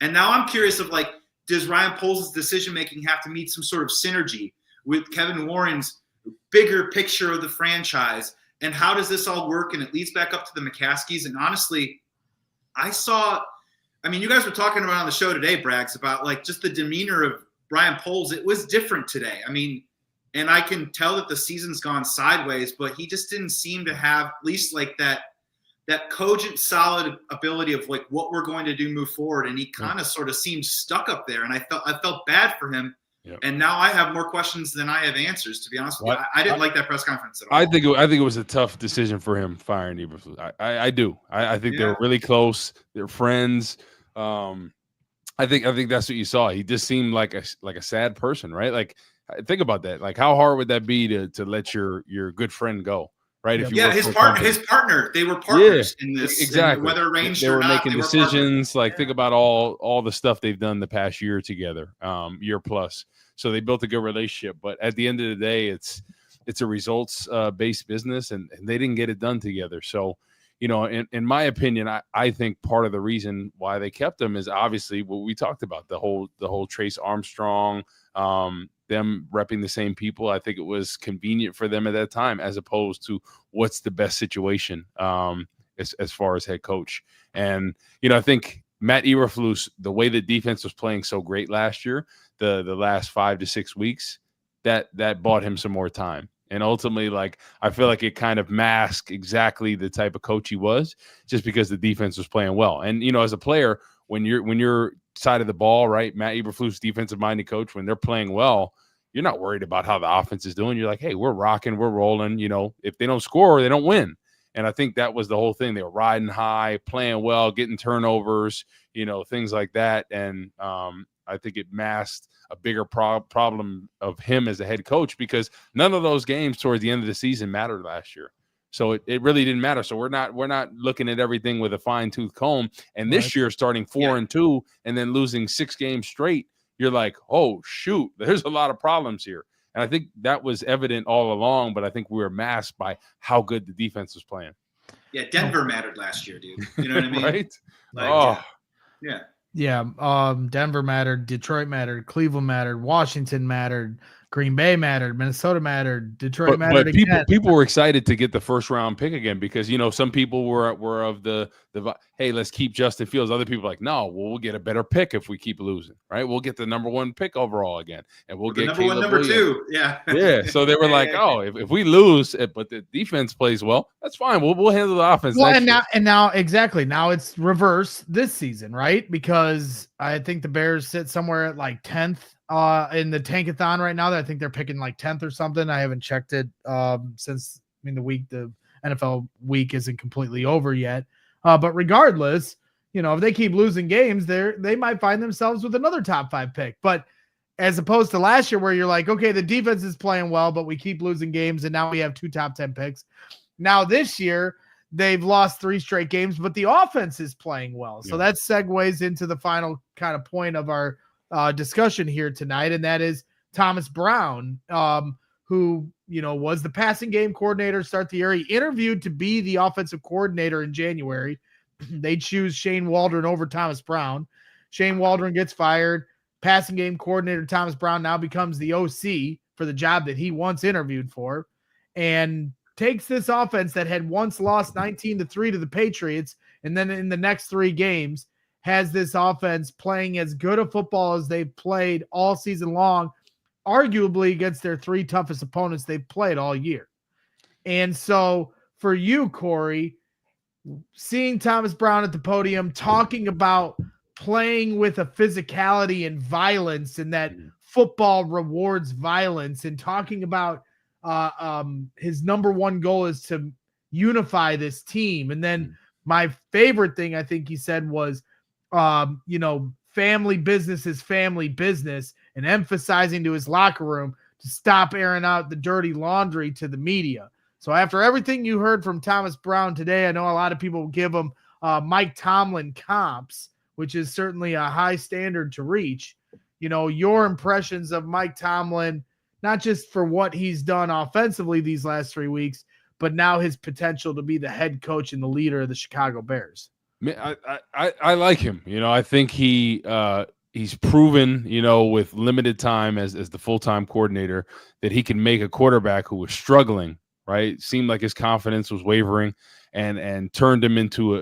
And now I'm curious of like, does Ryan Poles' decision-making have to meet some sort of synergy with Kevin Warren's bigger picture of the franchise? And how does this all work? And it leads back up to the McCaskies. And honestly, you guys were talking about on the show today, Braggs, about like just the demeanor of Ryan Poles. It was different today. I mean, and I can tell that the season's gone sideways, but he just didn't seem to have at least like that cogent, solid ability of like what we're going to do move forward. And he kind of sort of seemed stuck up there. And I felt bad for him. Yep. And now I have more questions than I have answers, to be honest with you. I didn't like that press conference at all. I think it was a tough decision for him firing Eberflus. I do. I think they were really close. They're friends. I think that's what you saw. He just seemed like a sad person, right? Like, think about that. Like, how hard would that be to let your good friend go, right? If his partner. They were partners in this. Exactly. Whether arranged they or were not, making decisions. Like, think about all the stuff they've done the past year together, year plus. So they built a good relationship. But at the end of the day, it's a results based business, and they didn't get it done together. So, you know, in my opinion, I think part of the reason why they kept him is obviously what we talked about, the whole Trace Armstrong, them repping the same people. I think it was convenient for them at that time, as opposed to what's the best situation as far as head coach. And, you know, I think Matt Eberflus, the way the defense was playing so great last year, the last 5 to 6 weeks, that bought him some more time. And ultimately, like, I feel like it kind of masked exactly the type of coach he was, just because the defense was playing well. And, you know, as a player, when you're side of the ball, right, Matt Eberflus, defensive-minded coach, when they're playing well, you're not worried about how the offense is doing. You're like, hey, we're rocking, we're rolling. You know, if they don't score, they don't win. And I think that was the whole thing. They were riding high, playing well, getting turnovers, you know, things like that. And I think it masked a bigger problem of him as a head coach, because none of those games towards the end of the season mattered last year. So it really didn't matter. So we're not looking at everything with a fine-tooth comb. And this year, starting 4-2 and then losing 6 games straight, you're like, oh, shoot, there's a lot of problems here. And I think that was evident all along, but I think we were masked by how good the defense was playing. Yeah, Denver mattered last year, dude. You know what I mean? Right? Like, Yeah, Denver mattered, Detroit mattered, Cleveland mattered, Washington mattered, Green Bay mattered, Minnesota mattered, Detroit mattered. But people were excited to get the first round pick again, because, you know, some people were of the hey, let's keep Justin Fields. Other people were like, no, we'll get a better pick if we keep losing, right? We'll get the number 1 pick overall again, and we'll get number 1, number 2. Yeah. Yeah. So they were like, oh, if we lose, but the defense plays well, that's fine. We'll handle the offense. Well, and now exactly. Now it's reverse this season, right? Because I think the Bears sit somewhere at like 10th in the Tankathon right now. I think they're picking like 10th or something. I haven't checked it since the NFL week isn't completely over yet. But regardless, you know, if they keep losing games, they might find themselves with another top 5 pick. But as opposed to last year, where you're like, okay, the defense is playing well, but we keep losing games, and now we have 2 top 10 picks. Now this year, they've lost 3 straight games, but the offense is playing well. So that segues into the final kind of point of our discussion here tonight, and that is Thomas Brown, who, you know, was the passing game coordinator to start the year. He interviewed to be the offensive coordinator in January. They choose Shane Waldron over Thomas Brown. Shane Waldron gets fired. Passing game coordinator Thomas Brown now becomes the OC for the job that he once interviewed for, and takes this offense that had once lost 19-3 to the Patriots, and then in the next 3 games has this offense playing as good a football as they've played all season long, arguably against their 3 toughest opponents they've played all year. And so for you, Corey, seeing Thomas Brown at the podium talking about playing with a physicality and violence, and that football rewards violence, and talking about his number one goal is to unify this team. And then my favorite thing I think he said was, family business is family business, and emphasizing to his locker room to stop airing out the dirty laundry to the media. So after everything you heard from Thomas Brown today, I know a lot of people give him Mike Tomlin comps, which is certainly a high standard to reach. Your impressions of Mike Tomlin, not just for what he's done offensively these last 3 weeks, but now his potential to be the head coach and the leader of the Chicago Bears. I like him. I think he's proven, with limited time as the full-time coordinator, that he can make a quarterback who was struggling, right? Seemed like his confidence was wavering, and turned him into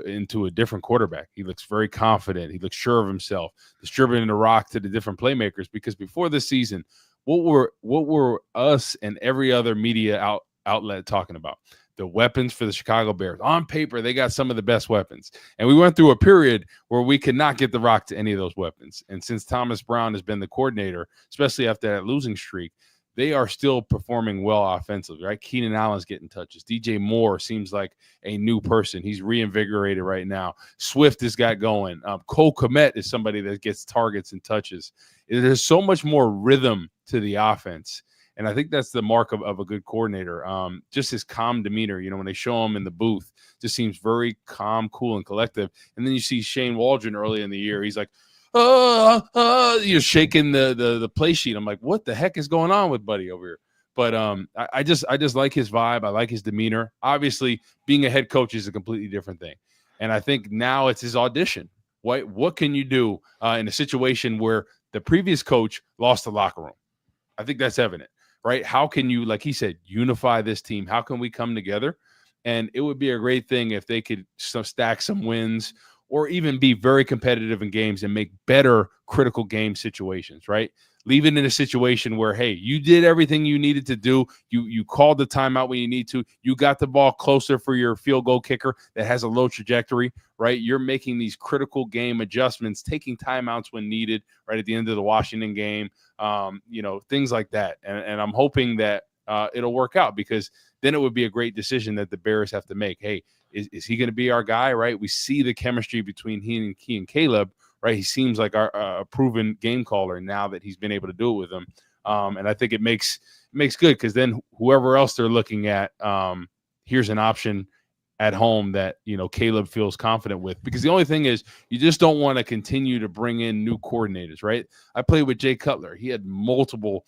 a different quarterback. He looks very confident. He looks sure of himself, distributing the rock to the different playmakers. Because before this season, what were us and every other media outlet talking about? The weapons for the Chicago Bears. On paper, they got some of the best weapons. And we went through a period where we could not get the rock to any of those weapons. And since Thomas Brown has been the coordinator, especially after that losing streak, they are still performing well offensively, right? Keenan Allen's getting touches. DJ Moore seems like a new person. He's reinvigorated right now. Swift has got going. Cole Kmet is somebody that gets targets and touches. There's so much more rhythm to the offense. And I think that's the mark of a good coordinator. Just his calm demeanor, when they show him in the booth, just seems very calm, cool, and collective. And then you see Shane Waldron early in the year. He's like, you're shaking the play sheet. I'm like, what the heck is going on with Buddy over here? But I just like his vibe. I like his demeanor. Obviously, being a head coach is a completely different thing. And I think now it's his audition. What can you do in a situation where the previous coach lost the locker room? I think that's evident, right? How can you, like he said, unify this team? How can we come together? And it would be a great thing if they could stack some wins, or even be very competitive in games and make better critical game situations, right? Leave it in a situation where, hey, you did everything you needed to do. You called the timeout when you need to. You got the ball closer for your field goal kicker that has a low trajectory, right? You're making these critical game adjustments, taking timeouts when needed, right at the end of the Washington game, things like that. And I'm hoping that it'll work out, because then it would be a great decision that the Bears have to make. Hey, is he going to be our guy, right? We see the chemistry between he and Caleb, right? He seems like a proven game caller now that he's been able to do it with him. And I think it makes good, because then whoever else they're looking at, here's an option at home that, Caleb feels confident with. Because the only thing is, you just don't want to continue to bring in new coordinators, right? I played with Jay Cutler. He had multiple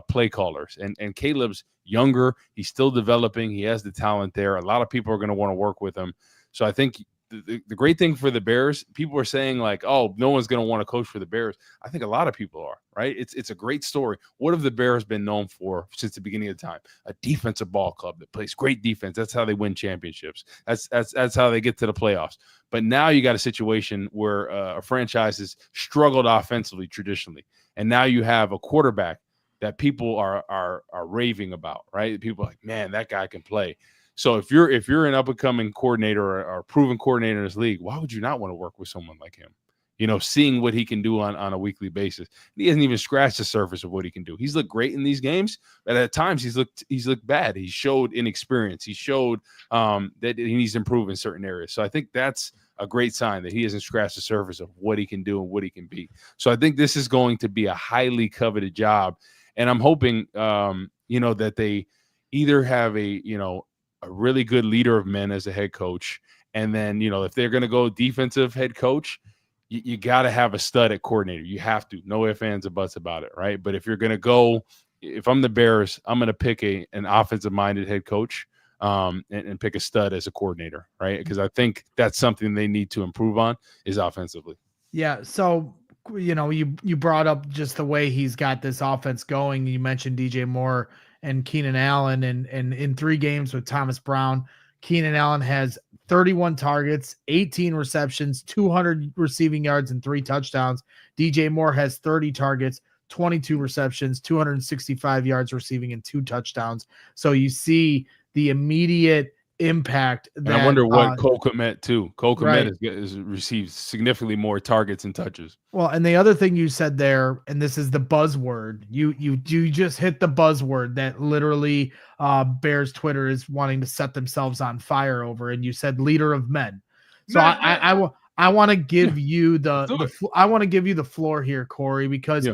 play callers, and Caleb's younger. He's still developing. He has the talent there. A lot of people are going to want to work with him. So I think the great thing for the Bears, people are saying like, oh, no one's going to want to coach for the Bears. I think a lot of people are, right? It's a great story. What have the Bears been known for since the beginning of time? A defensive ball club that plays great defense. That's how they win championships. That's how they get to the playoffs. But now you got a situation where a franchise has struggled offensively traditionally, and now you have a quarterback that people are raving about, right? People are like, man, that guy can play. So if you're an up-and-coming coordinator or a proven coordinator in this league, why would you not want to work with someone like him? Seeing what he can do on a weekly basis. He hasn't even scratched the surface of what he can do. He's looked great in these games, but at times he's looked bad. He showed inexperience. He showed that he needs to improve in certain areas. So I think that's a great sign that he hasn't scratched the surface of what he can do and what he can be. So I think this is going to be a highly coveted job, and I'm hoping that they either have a really good leader of men as a head coach. And then, if they're going to go defensive head coach, you got to have a stud at coordinator. You have to. No ifs, ands, or buts about it, right? But if you're going to go, if I'm the Bears, I'm going to pick an offensive-minded head coach and pick a stud as a coordinator, right? Because I think that's something they need to improve on, is offensively. Yeah, so, you brought up just the way he's got this offense going. You mentioned DJ Moore and Keenan Allen, and in 3 games with Thomas Brown, Keenan Allen has 31 targets, 18 receptions, 200 receiving yards, and 3 touchdowns. DJ Moore has 30 targets, 22 receptions, 265 yards receiving, and 2 touchdowns. So you see the immediate impact that. And I wonder what Cole Kmet too. Cole right. Kmet has received significantly more targets and touches. Well, and the other thing you said there, and this is the buzzword, you just hit the buzzword that literally Bears Twitter is wanting to set themselves on fire over, and you said leader of men. So I want to give you I want to give you the floor here, Corey, because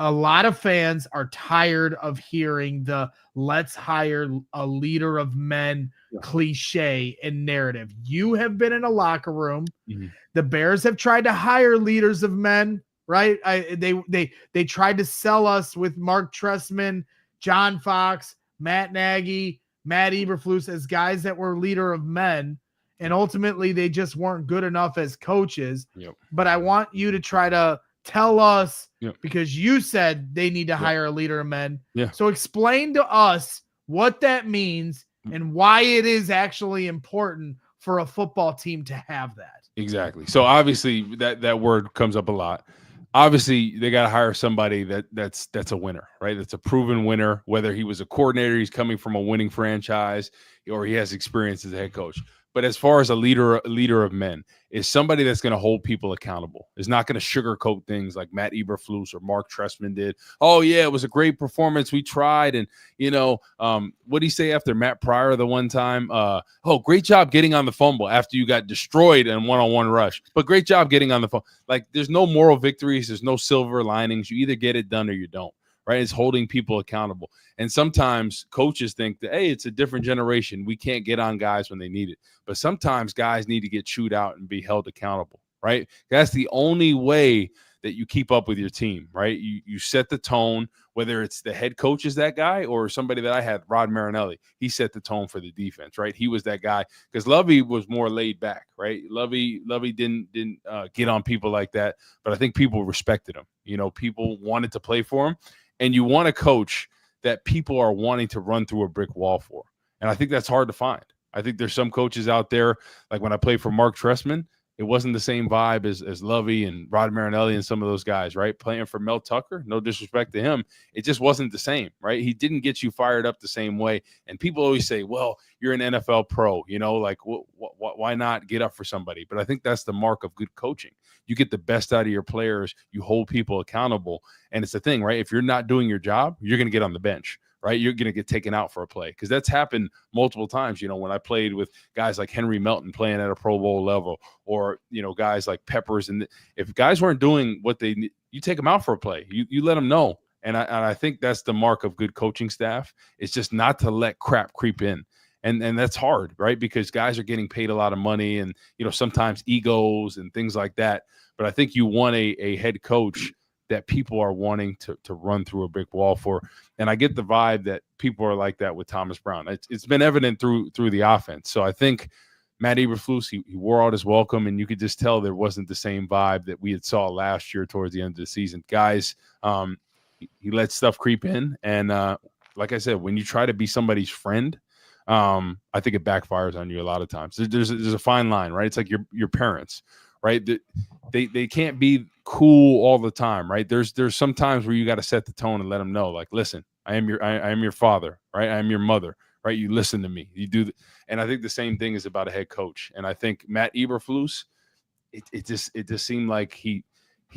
a lot of fans are tired of hearing the let's hire a leader of men cliche and narrative. You have been in a locker room. Mm-hmm. The Bears have tried to hire leaders of men, right? They tried to sell us with Mark Trestman, John Fox, Matt Nagy, Matt Eberflus as guys that were leader of men. And ultimately they just weren't good enough as coaches. Yep. But I want you to try to tell us, because you said they need to hire a leader of men. Yeah. So explain to us what that means and why it is actually important for a football team to have that. Exactly. So obviously that word comes up a lot. Obviously they got to hire somebody that's a winner, right? That's a proven winner, whether he was a coordinator, he's coming from a winning franchise, or he has experience as a head coach. But as far as a leader of men, is somebody that's going to hold people accountable, is not going to sugarcoat things like Matt Eberflus or Mark Trestman did. Oh yeah, it was a great performance. We tried. And what did he say after Matt Pryor the one time? Oh, great job getting on the fumble after you got destroyed in one-on-one rush, but great job getting on the phone. Like, there's no moral victories. There's no silver linings. You either get it done or you don't. Right? It's holding people accountable. And sometimes coaches think that, hey, it's a different generation. We can't get on guys when they need it. But sometimes guys need to get chewed out and be held accountable, right? That's the only way that you keep up with your team, right? You set the tone, whether it's the head coach is that guy or somebody that I had, Rod Marinelli. He set the tone for the defense, right? He was that guy because Lovey was more laid back, right? Lovey didn't get on people like that, but I think people respected him. People wanted to play for him. And you want a coach that people are wanting to run through a brick wall for. And I think that's hard to find. I think there's some coaches out there, like when I played for Mark Trestman, it wasn't the same vibe as Lovey and Rod Marinelli and some of those guys, right? Playing for Mel Tucker, no disrespect to him, it just wasn't the same, right? He didn't get you fired up the same way. And people always say, well, you're an NFL pro, why not get up for somebody? But I think that's the mark of good coaching. You get the best out of your players. You hold people accountable. And it's the thing, right? If you're not doing your job, you're going to get on the bench. Right, you're going to get taken out for a play because that's happened multiple times. When I played with guys like Henry Melton playing at a Pro Bowl level, or guys like Peppers, and if guys weren't doing what they need, you take them out for a play. You let them know, and I think that's the mark of good coaching staff. It's just not to let crap creep in, and that's hard, right? Because guys are getting paid a lot of money, and sometimes egos and things like that. But I think you want a head coach that people are wanting to run through a brick wall for. And I get the vibe that people are like that with Thomas Brown. It's been evident through the offense. So I think Matt Eberflus, he wore out his welcome, and you could just tell there wasn't the same vibe that we had saw last year towards the end of the season. Guys, he let stuff creep in. And like I said, when you try to be somebody's friend, I think it backfires on you a lot of times. There's a fine line, right? It's like your parents, right? They can't be cool all the time, right? There's some times where you got to set the tone and let them know, like, listen, I am your father, right? I am your mother, right? You listen to me. You do, and I think the same thing is about a head coach. And I think Matt Eberflus, it just seemed like he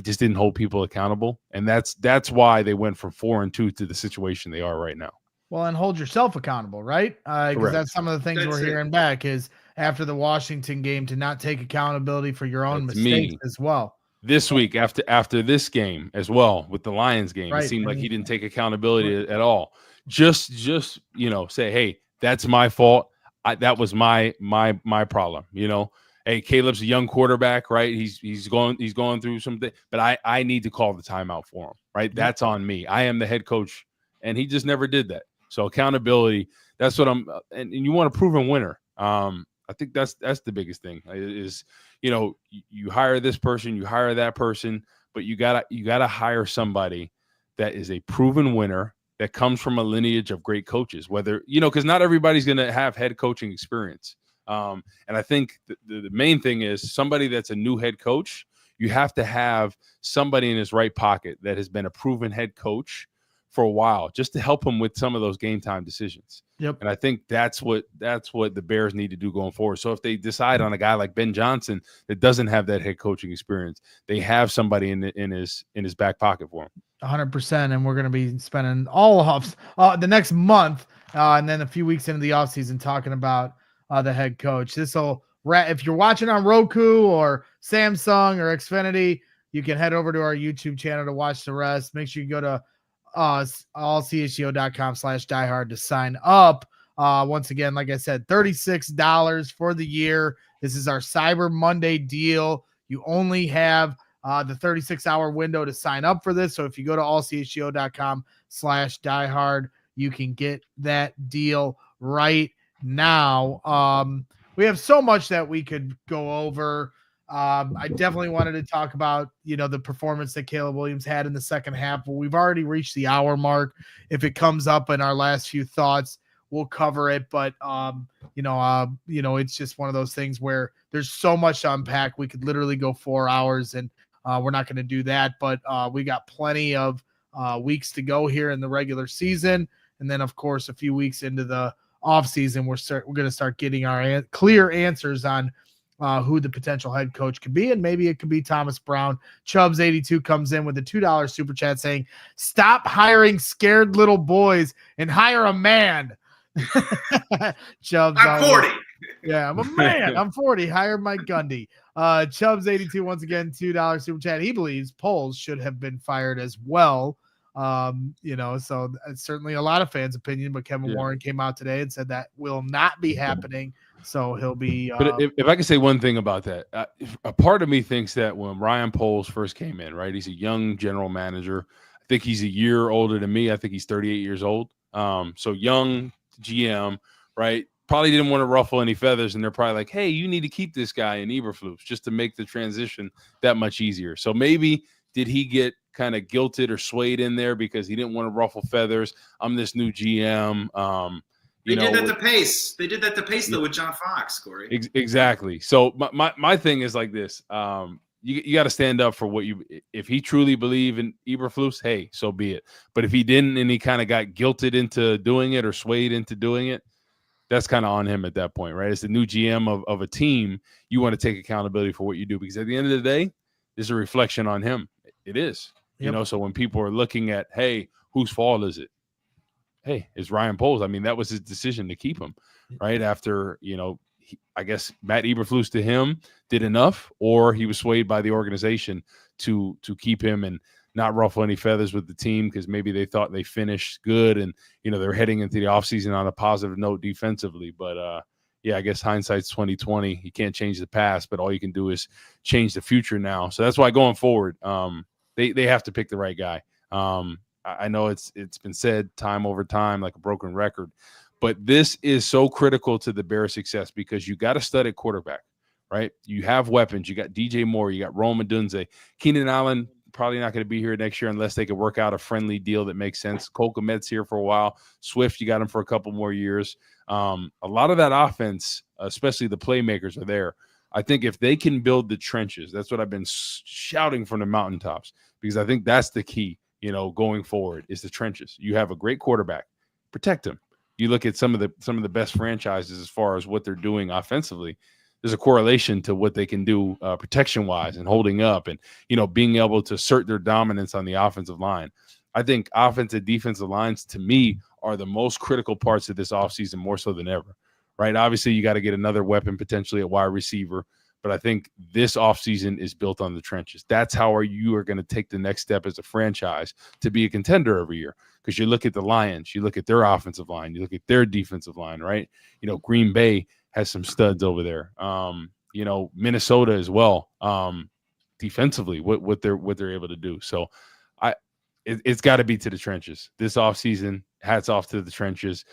just didn't hold people accountable, and that's why they went from 4-2 to the situation they are right now. Well, and hold yourself accountable, right? Because that's some of the things we're hearing back is after the Washington game to not take accountability for your own mistakes as well. This week, after this game as well, with the Lions game, it seemed like he didn't take accountability at all. Just say, hey, that's my fault. That was my problem. Hey, Caleb's a young quarterback, right? He's going through something, but I need to call the timeout for him, right? That's on me. I am the head coach, and he just never did that. So accountability, that's what and you want a proven winner. I think that's the biggest thing is, you hire this person, you hire that person, but you gotta hire somebody that is a proven winner that comes from a lineage of great coaches, whether, because not everybody's going to have head coaching experience. And I think the main thing is somebody that's a new head coach, you have to have somebody in his right pocket that has been a proven head coach for a while just to help him with some of those game time decisions. Yep. And I think that's what the Bears need to do going forward. So if they decide on a guy like Ben Johnson that doesn't have that head coaching experience, they have somebody in his back pocket for him. 100%. And we're going to be spending all of the next month and then a few weeks into the offseason talking about the head coach. This will if you're watching on Roku or Samsung or Xfinity, you can head over to our YouTube channel to watch the rest. Make sure you go to allchgo.com/diehard to sign up. Once again, like I said, $36 for the year. This is our Cyber Monday deal. You only have the 36-hour window to sign up for this. So if you go to allchgo.com/diehard, you can get that deal right now. We have so much that we could go over. I definitely wanted to talk about, the performance that Caleb Williams had in the second half, but we've already reached the hour mark. If it comes up in our last few thoughts, we'll cover it. But, it's just one of those things where there's so much to unpack. We could literally go 4 hours and we're not going to do that, but we got plenty of weeks to go here in the regular season. And then of course, a few weeks into the off season, we're going to start getting our clear answers on who the potential head coach could be, and maybe it could be Thomas Brown. Chubbs82 comes in with a $2 super chat saying, "Stop hiring scared little boys and hire a man." Chubbs, I'm 40. Yeah, I'm a man. I'm 40. Hire Mike Gundy. Chubbs82 once again, $2 super chat. He believes Poles should have been fired as well. So it's certainly a lot of fans' opinion, but Kevin Warren came out today and said that will not be happening. So he'll be. But if I could say one thing about that, a part of me thinks that when Ryan Poles first came in, right, he's a young general manager. I think he's a year older than me. I think he's 38 years old. So young GM, right? Probably didn't want to ruffle any feathers, and they're probably like, "Hey, you need to keep this guy in Eberflus just to make the transition that much easier." So maybe did he get kind of guilted or swayed in there because he didn't want to ruffle feathers? I'm this new GM. They did that to Pace. They did that to Pace, though, with John Fox, Corey. Exactly. So my thing is like this. You got to stand up for what you – if he truly believed in Eberflus, hey, so be it. But if he didn't and he kind of got guilted into doing it or swayed into doing it, that's kind of on him at that point, right? As the new GM of a team, you want to take accountability for what you do because at the end of the day, it's a reflection on him. It is. Yep. So when people are looking at, hey, whose fault is it? Hey, it's Ryan Poles. I mean, that was his decision to keep him, right? After, I guess Matt Eberflus to him did enough, or he was swayed by the organization to keep him and not ruffle any feathers with the team because maybe they thought they finished good and, they're heading into the offseason on a positive note defensively. But, I guess hindsight's 2020. You can't change the past, but all you can do is change the future now. So that's why going forward, they have to pick the right guy. I know it's been said time over time like a broken record, but this is so critical to the Bears' success because you got a stud at quarterback, right? You have weapons. You got DJ Moore. You got Rome Odunze. Keenan Allen probably not going to be here next year unless they could work out a friendly deal that makes sense. Cole Kmet's here for a while. Swift, you got him for a couple more years. A lot of that offense, especially the playmakers, are there. I think if they can build the trenches, that's what I've been shouting from the mountaintops because I think that's the key. Going forward is the trenches. You have a great quarterback, protect him. You look at some of the best franchises as far as what they're doing offensively. There's a correlation to what they can do protection wise and holding up and, being able to assert their dominance on the offensive line. I think offensive defensive lines to me are the most critical parts of this offseason more so than ever, right? Obviously you got to get another weapon potentially at wide receiver. But I think this offseason is built on the trenches. That's how you are going to take the next step as a franchise to be a contender every year. Because you look at the Lions, you look at their offensive line, you look at their defensive line, right? Green Bay has some studs over there. Minnesota as well. Defensively, what they're able to do. So it's got to be to the trenches. This offseason, hats off to the trenches.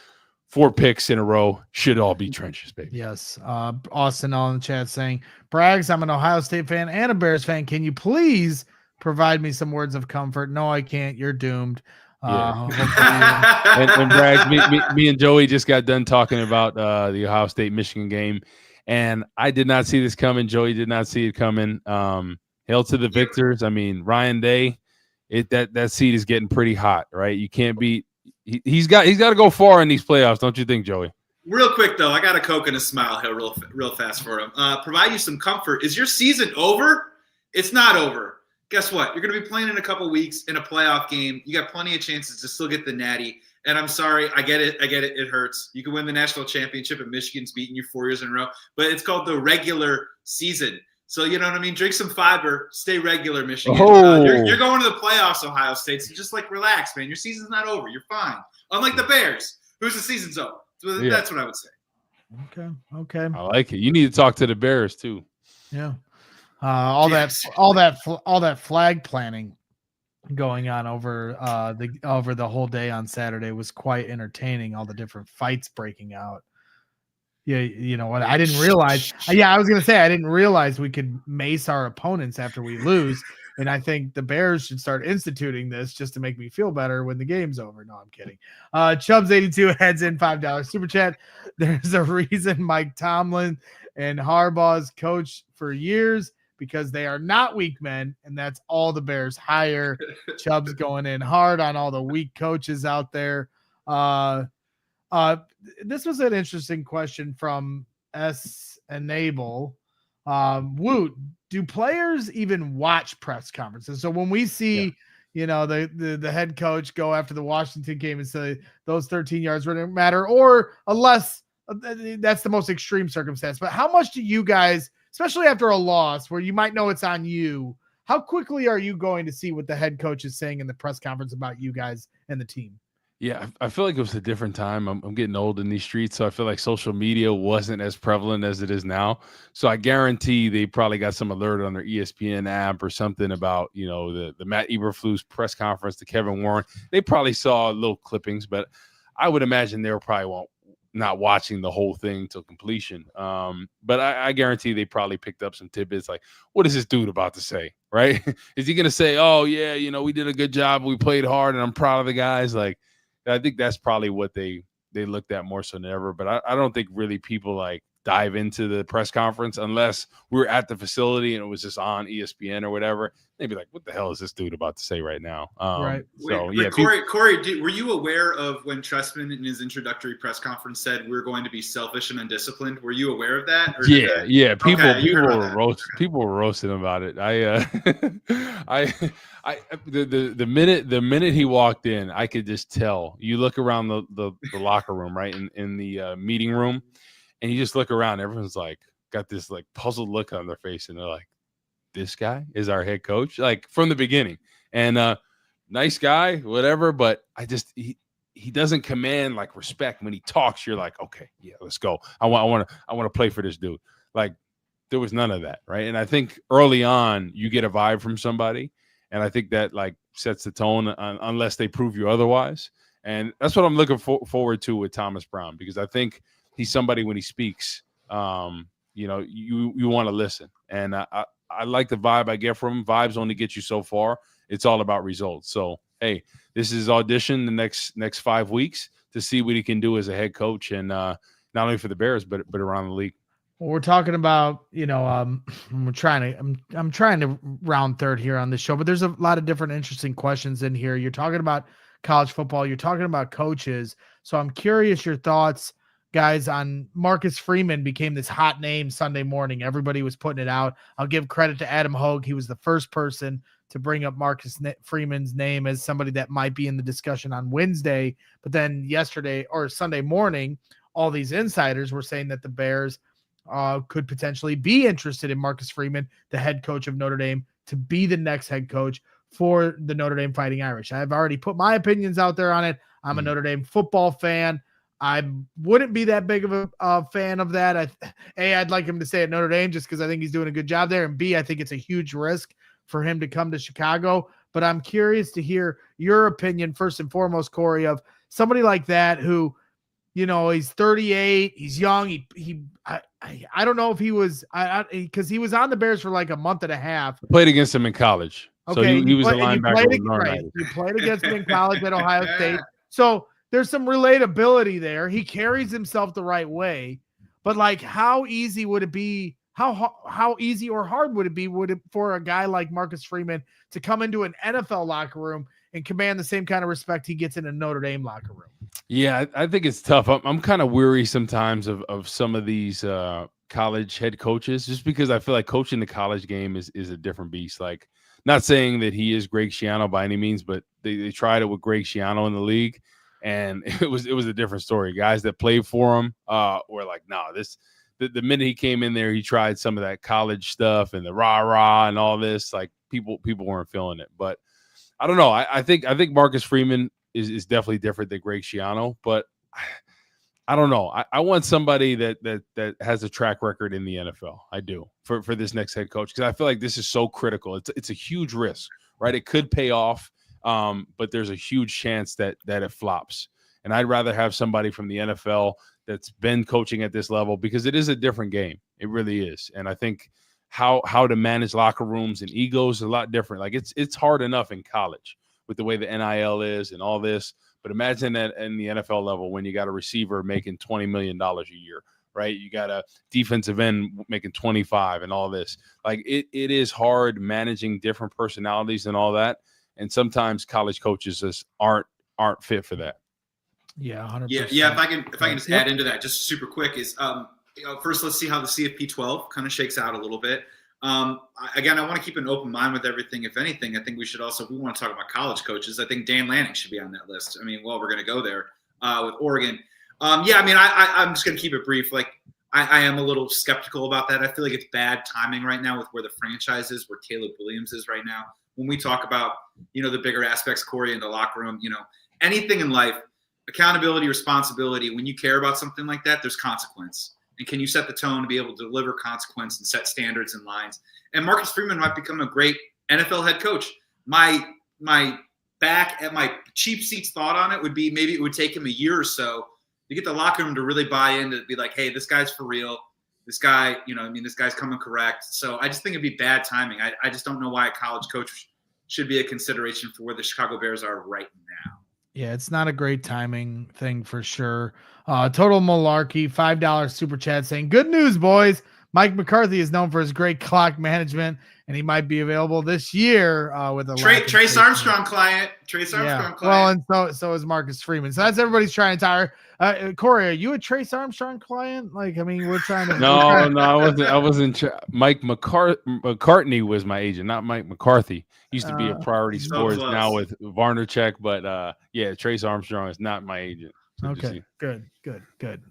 4 picks in a row should all be trenches, baby. Yes. Austin all in the chat saying, "Braggs, I'm an Ohio State fan and a Bears fan. Can you please provide me some words of comfort?" No, I can't. You're doomed. Yeah. And Braggs, me and Joey just got done talking about the Ohio State-Michigan game, and I did not see this coming. Joey did not see it coming. Hail to the victors. I mean, Ryan Day, that seat is getting pretty hot, right? You can't beat. He's got to go far in these playoffs, don't you think, Joey? Real quick though, I got a Coke and a smile here, real fast for him. Provide you some comfort. Is your season over? It's not over. Guess what? You're going to be playing in a couple weeks in a playoff game. You got plenty of chances to still get the natty. And I'm sorry, I get it. It hurts. You can win the national championship and Michigan's beaten you 4 years in a row, but it's called the regular season. So you know what I mean? Drink some fiber, stay regular, Michigan. You're going to the playoffs, Ohio State. So just relax, man. Your season's not over. You're fine. Unlike the Bears, whose the season's over. So that's what I would say. Okay. I like it. You need to talk to the Bears too. Yeah. All that flag planning going on over the whole day on Saturday was quite entertaining. All the different fights breaking out. Yeah, you know what? I didn't realize. Yeah, I was gonna say I didn't realize we could mace our opponents after we lose, and I think the Bears should start instituting this just to make me feel better when the game's over. No, I'm kidding. Chubbs82 heads in $5 super chat. There's a reason Mike Tomlin and Harbaugh's coach for years because they are not weak men, and that's all the Bears hire. Chubbs going in hard on all the weak coaches out there. This was an interesting question from S. Enable. Woot, do players even watch press conferences? So when we see, the head coach go after the Washington game and say those 13 yards wouldn't matter, or unless that's the most extreme circumstance. But how much do you guys, especially after a loss where you might know it's on you, how quickly are you going to see what the head coach is saying in the press conference about you guys and the team? Yeah, I feel like it was a different time. I'm getting old in these streets, so I feel like social media wasn't as prevalent as it is now. So I guarantee they probably got some alert on their ESPN app or something about, the Matt Eberflus press conference to Kevin Warren. They probably saw little clippings, but I would imagine they were probably not watching the whole thing till completion. But I guarantee they probably picked up some tidbits like, what is this dude about to say, right? Is he going to say, oh, yeah, we did a good job, we played hard, and I'm proud of the guys? I think that's probably what they looked at more so than ever. But I don't think really people dive into the press conference unless we were at the facility and it was just on ESPN or whatever. They'd be like, what the hell is this dude about to say right now? Right. So, Corey, were you aware of when Trestman in his introductory press conference said we're going to be selfish and undisciplined? Were you aware of that? Or yeah. People were roasting about it. The minute he walked in, I could just tell. You look around the locker room, right, in the meeting room, and you just look around. Everyone's got this puzzled look on their face, and they're like, "This guy is our head coach," from the beginning. And nice guy, whatever. But he doesn't command respect when he talks. You're like, okay, yeah, let's go. I want to play for this dude. There was none of that, right? And I think early on you get a vibe from somebody. And I think that sets the tone unless they prove you otherwise. And that's what I'm looking forward to with Thomas Brown, because I think he's somebody when he speaks, you want to listen. And I like the vibe I get from him. Vibes only get you so far. It's all about results. So, hey, this is audition the next 5 weeks to see what he can do as a head coach, and not only for the Bears, but around the league. Well, we're talking about, I'm trying to round third here on this show, but there's a lot of different interesting questions in here. You're talking about college football. You're talking about coaches. So I'm curious your thoughts, guys, on Marcus Freeman became this hot name Sunday morning. Everybody was putting it out. I'll give credit to Adam Hogue. He was the first person to bring up Marcus Freeman's name as somebody that might be in the discussion on Wednesday. But then yesterday or Sunday morning, all these insiders were saying that the Bears could potentially be interested in Marcus Freeman, the head coach of Notre Dame, to be the next head coach for the Notre Dame Fighting Irish. I've already put my opinions out there on it. I'm a Notre Dame football fan. I wouldn't be that big of a fan of that. I'd like him to stay at Notre Dame just because I think he's doing a good job there. And B, I think it's a huge risk for him to come to Chicago. But I'm curious to hear your opinion, first and foremost, Corey, of somebody like that who, he's 38, he's young. I don't know if he was, because he was on the Bears for a month and a half. Played against him in college. Okay, so he was a linebacker. You played against him in college at Ohio State. So there's some relatability there. He carries himself the right way. But how easy would it be? how easy or hard would it be for a guy like Marcus Freeman to come into an NFL locker room and command the same kind of respect he gets in a Notre Dame locker room? Yeah, I think it's tough. I'm kind of weary sometimes of some of these college head coaches, just because I feel like coaching the college game is a different beast. Like, not saying that he is Greg Schiano by any means, but they tried it with Greg Schiano in the league, and it was a different story. Guys that played for him were like, no, the minute he came in there, he tried some of that college stuff and the rah-rah and all this. Like, people weren't feeling it. But I don't know. I think Marcus Freeman is definitely different than Greg Schiano, but I don't know. I want somebody that has a track record in the NFL. I do for this next head coach, because I feel like this is so critical. It's a huge risk, right? It could pay off, but there's a huge chance that it flops. And I'd rather have somebody from the NFL that's been coaching at this level, because it is a different game. It really is. And I think how to manage locker rooms and egos is a lot different. Like, it's hard enough in college with the way the NIL is and all this. But imagine that in the NFL level, when you got a receiver making $20 million a year, right? You got a defensive end making 25 and all this. Like, it is hard managing different personalities and all that. And sometimes college coaches just aren't fit for that. Yeah, 100%. Yeah. If I can just add into that, just super quick, is first, let's see how the CFP 12 kind of shakes out a little bit. Again, I want to keep an open mind with everything. If anything, I think we should also, if we want to talk about college coaches, I think Dan Lanning should be on that list. I mean, well, we're going to go there with Oregon. Yeah, I mean, I'm just going to keep it brief. Like, I am a little skeptical about that. I feel like it's bad timing right now with where the franchise is, where Caleb Williams is right now. When we talk about, the bigger aspects, Corey, in the locker room, anything in life, accountability, responsibility, when you care about something like that, there's consequence. And can you set the tone to be able to deliver consequence and set standards and lines? And Marcus Freeman might become a great NFL head coach. My back at my cheap seats thought on it would be, maybe it would take him a year or so to get the locker room to really buy in, to be like, hey, this guy's for real. This guy, this guy's coming correct. So I just think it'd be bad timing. I just don't know why a college coach should be a consideration for where the Chicago Bears are right now. Yeah, it's not a great timing thing for sure. Total Malarkey, $5 super chat saying, good news, boys. Mike McCarthy is known for his great clock management, and he might be available this year with a Trace Armstrong client. Trace Armstrong client. Well, and so is Marcus Freeman. So that's everybody's trying to tire. Corey, are you a Trace Armstrong client? Like, I mean, we're trying to. No, I wasn't. Mike McCartney was my agent, not Mike McCarthy. Used to be a Priority Sports, now with Varnerchek, but yeah, Trace Armstrong is not my agent. So okay, good.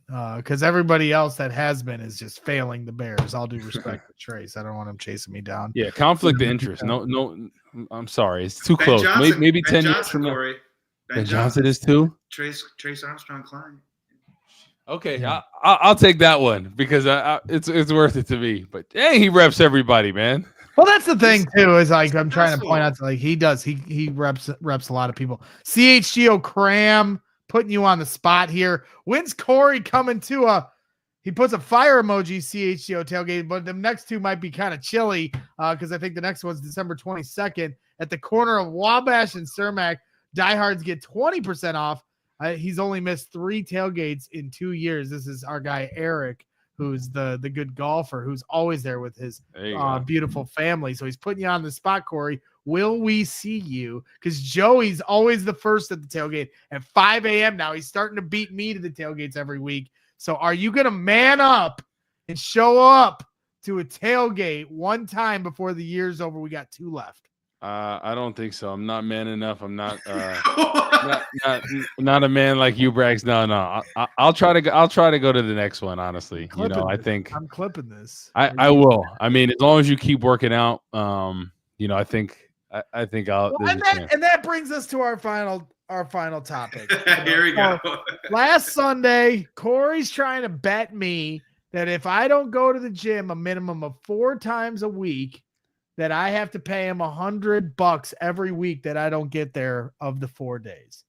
Because everybody else that has been is just failing the Bears. All due respect to Trace, I don't want him chasing me down. Yeah, conflict of interest. No, I'm sorry, it's too close. Johnson, maybe Ben 10 Johnson, years from now. Corey. Ben Johnson is too. Trace Armstrong client. Okay, yeah. I'll take that one, because it's worth it to me. But hey, he reps everybody, man. Well, that's the thing too. Is like, I'm trying to point out, like, he does. He reps a lot of people. CHGO Cram, putting you on the spot here. When's Corey coming to he puts a fire emoji, CHGO tailgate, but the next two might be kind of chilly because I think the next one's December 22nd at the corner of Wabash and Cermak. Diehards get 20% off. He's only missed 3 tailgates in 2 years. This is our guy Eric, who's the good golfer, who's always there with his beautiful family. So he's putting you on the spot, Corey. Will we see you? Because Joey's always the first at the tailgate at 5 a.m. now. He's starting to beat me to the tailgates every week. So are you going to man up and show up to a tailgate one time before the year's over? We got 2 left. I don't think so. I'm not man enough. I'm not not a man like you, Braggs. No. I'll try to go to the next one. Honestly, I think I'm clipping this. I will. I mean, as long as you keep working out, I think I'll. Well, and that brings us to our final topic. Here we go. Last Sunday, Corey's trying to bet me that if I don't go to the gym a minimum of 4 times a week, that I have to pay him $100 every week that I don't get there of the 4 days.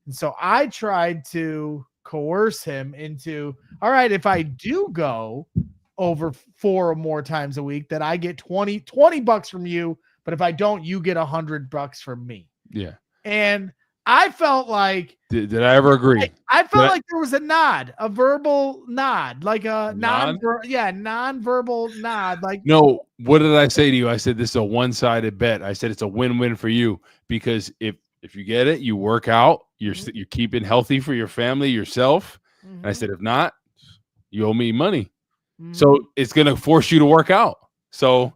And so I tried to coerce him into, all right, if I do go over 4 or more times a week, that I get $20 from you. But if I don't, you get $100 from me. Yeah. And I felt like Did I ever agree? I felt like there was a nod, a verbal nod, like a nod? non-verbal nod. Like, No, what did I say to you? I said this is a one-sided bet. I said it's a win-win for you because if you get it, you work out, you're keeping healthy for your family, yourself. And I said if not, you owe me money. So it's gonna force you to work out. So,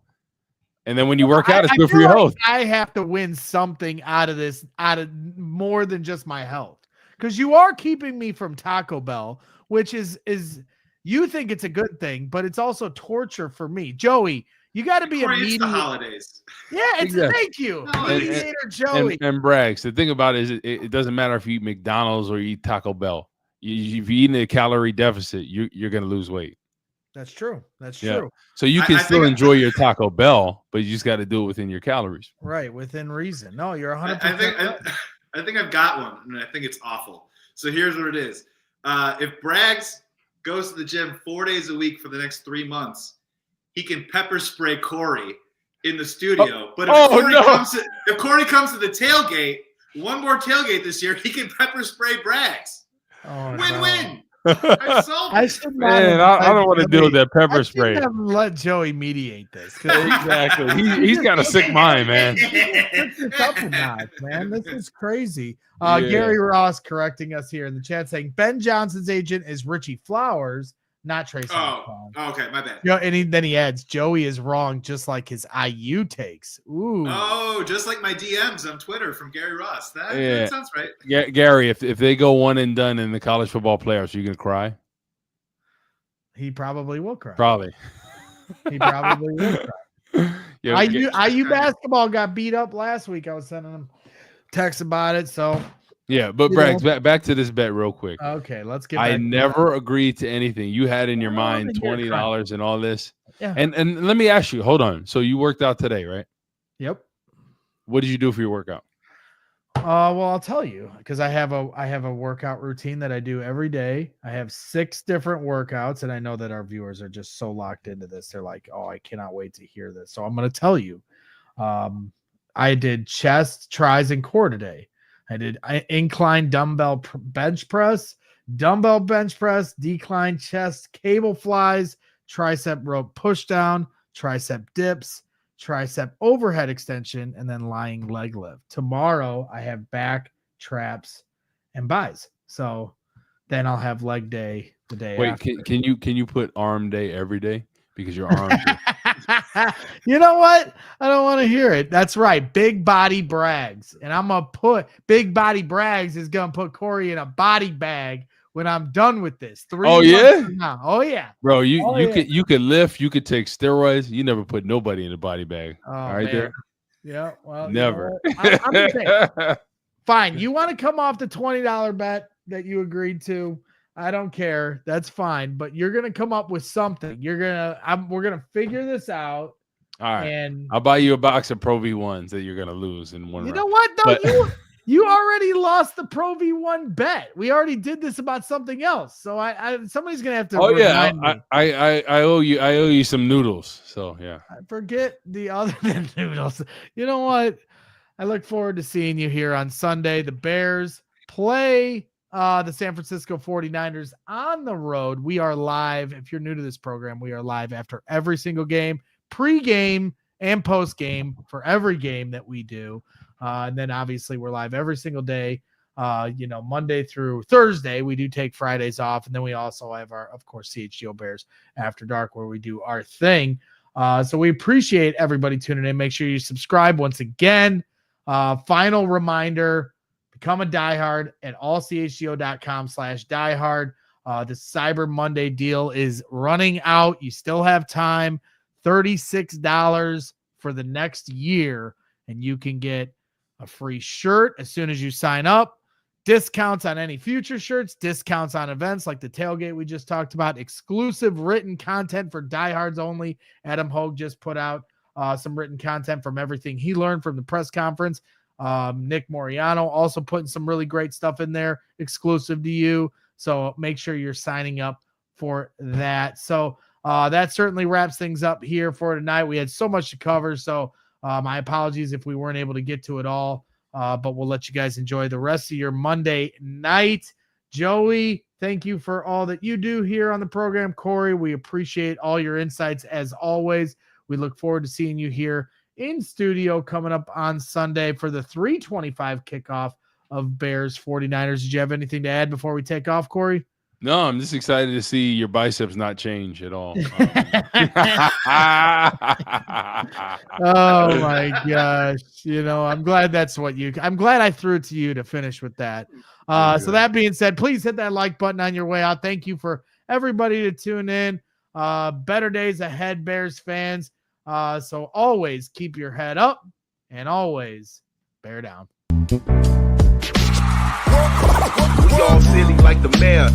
and then when you work out, it's good for your health. I have to win something out of this, out of more than just my health, because you are keeping me from Taco Bell, which is you think it's a good thing, but it's also torture for me. Joey, you got to be it's the holidays. Yeah, thank you, mediator Joey. And Braggs, the thing about it is it doesn't matter if you eat McDonald's or you eat Taco Bell. If you eat in a calorie deficit, you're gonna lose weight. That's true. That's true. So you can still enjoy your Taco Bell, but you just got to do it within your calories. Right, within reason. No, you're 100%. I think I've got one, and I think it's awful. So here's what it is. If Braggs goes to the gym 4 days a week for the next 3 months, he can pepper spray Corey in the studio. But if Corey comes to the tailgate, one more tailgate this year, he can pepper spray Braggs. Win-win. I don't want to deal with that pepper spray. Let Joey mediate this. Exactly. He's got a sick mind, man. Man, this is crazy. Gary Ross correcting us here in the chat saying Ben Johnson's agent is Richie Flowers, not Trace. Okay, my bad. And then he adds, Joey is wrong, just like his IU takes. Ooh. Oh, just like my DMs on Twitter from Gary Ross. That sounds right. Yeah, Gary, if they go one and done in the college football playoffs, are you gonna cry? He probably will cry. Probably. He probably will cry. IU basketball got beat up last week. I was sending him texts about it. So yeah, but Braggs, back to this bet real quick. Okay, let's get. I never agreed to anything. You had in your mind $20 and all this. Yeah. And let me ask you. Hold on. So you worked out today, right? Yep. What did you do for your workout? Well, I'll tell you, because I have a workout routine that I do every day. I have 6 different workouts, and I know that our viewers are just so locked into this. They're like, "Oh, I cannot wait to hear this." So I'm going to tell you. I did chest, tris, and core today. I did incline dumbbell bench press, dumbbell bench press, decline chest, cable flies, tricep rope push down, tricep dips, tricep overhead extension, and then lying leg lift. Tomorrow I have back, traps, and buys. So then I'll have leg day the day after. Wait, can you put arm day every day? Because your arms You know what? I don't want to hear it. That's right. Big Body Braggs. And I'm going to put Big Body Braggs is going to put Corey in a body bag when I'm done with this. 3 months from now. Oh, yeah. Bro, you could lift. You could take steroids. You never put nobody in a body bag. There. Yeah. Well, never. I'm just saying. Fine. You want to come off the $20 bet that you agreed to? I don't care. That's fine. But you're gonna come up with something. We're gonna figure this out. All right. And I'll buy you a box of Pro V1s that you're gonna lose in one round. You know what though? You already lost the Pro V1 bet. We already did this about something else. So somebody's gonna have to. Oh yeah, I owe you some noodles. So yeah. I forget the other than noodles. You know what? I look forward to seeing you here on Sunday. The Bears play the San Francisco 49ers on the road. We are live. If you're new to this program, we are live after every single game, pre-game and post-game for every game that we do. And then obviously we're live every single day, Monday through Thursday. We do take Fridays off. And then we also have our, of course, CHGO Bears After Dark, where we do our thing. So we appreciate everybody tuning in. Make sure you subscribe once again. Final reminder, become a diehard at allchgo.com/diehard. The Cyber Monday deal is running out. You still have time. $36 for the next year, and you can get a free shirt as soon as you sign up. Discounts on any future shirts, discounts on events like the tailgate we just talked about, exclusive written content for diehards only. Adam Hogue just put out some written content from everything he learned from the press conference. Nick Moriano also putting some really great stuff in there exclusive to you. So make sure you're signing up for that. So that certainly wraps things up here for tonight. We had so much to cover. So my apologies if we weren't able to get to it all. but we'll let you guys enjoy the rest of your Monday night. Joey, thank you for all that you do here on the program. Corey, we appreciate all your insights as always. We look forward to seeing you here in studio coming up on Sunday for the 3:25 kickoff of Bears 49ers. Did you have anything to add before we take off, Corey? No, I'm just excited to see your biceps not change at all. Oh my gosh. I'm glad I'm glad I threw it to you to finish with that. So that being said, please hit that like button on your way out. Thank you for everybody to tune in. Better days ahead, Bears fans. So always keep your head up and always bear down. We all silly like the mayor.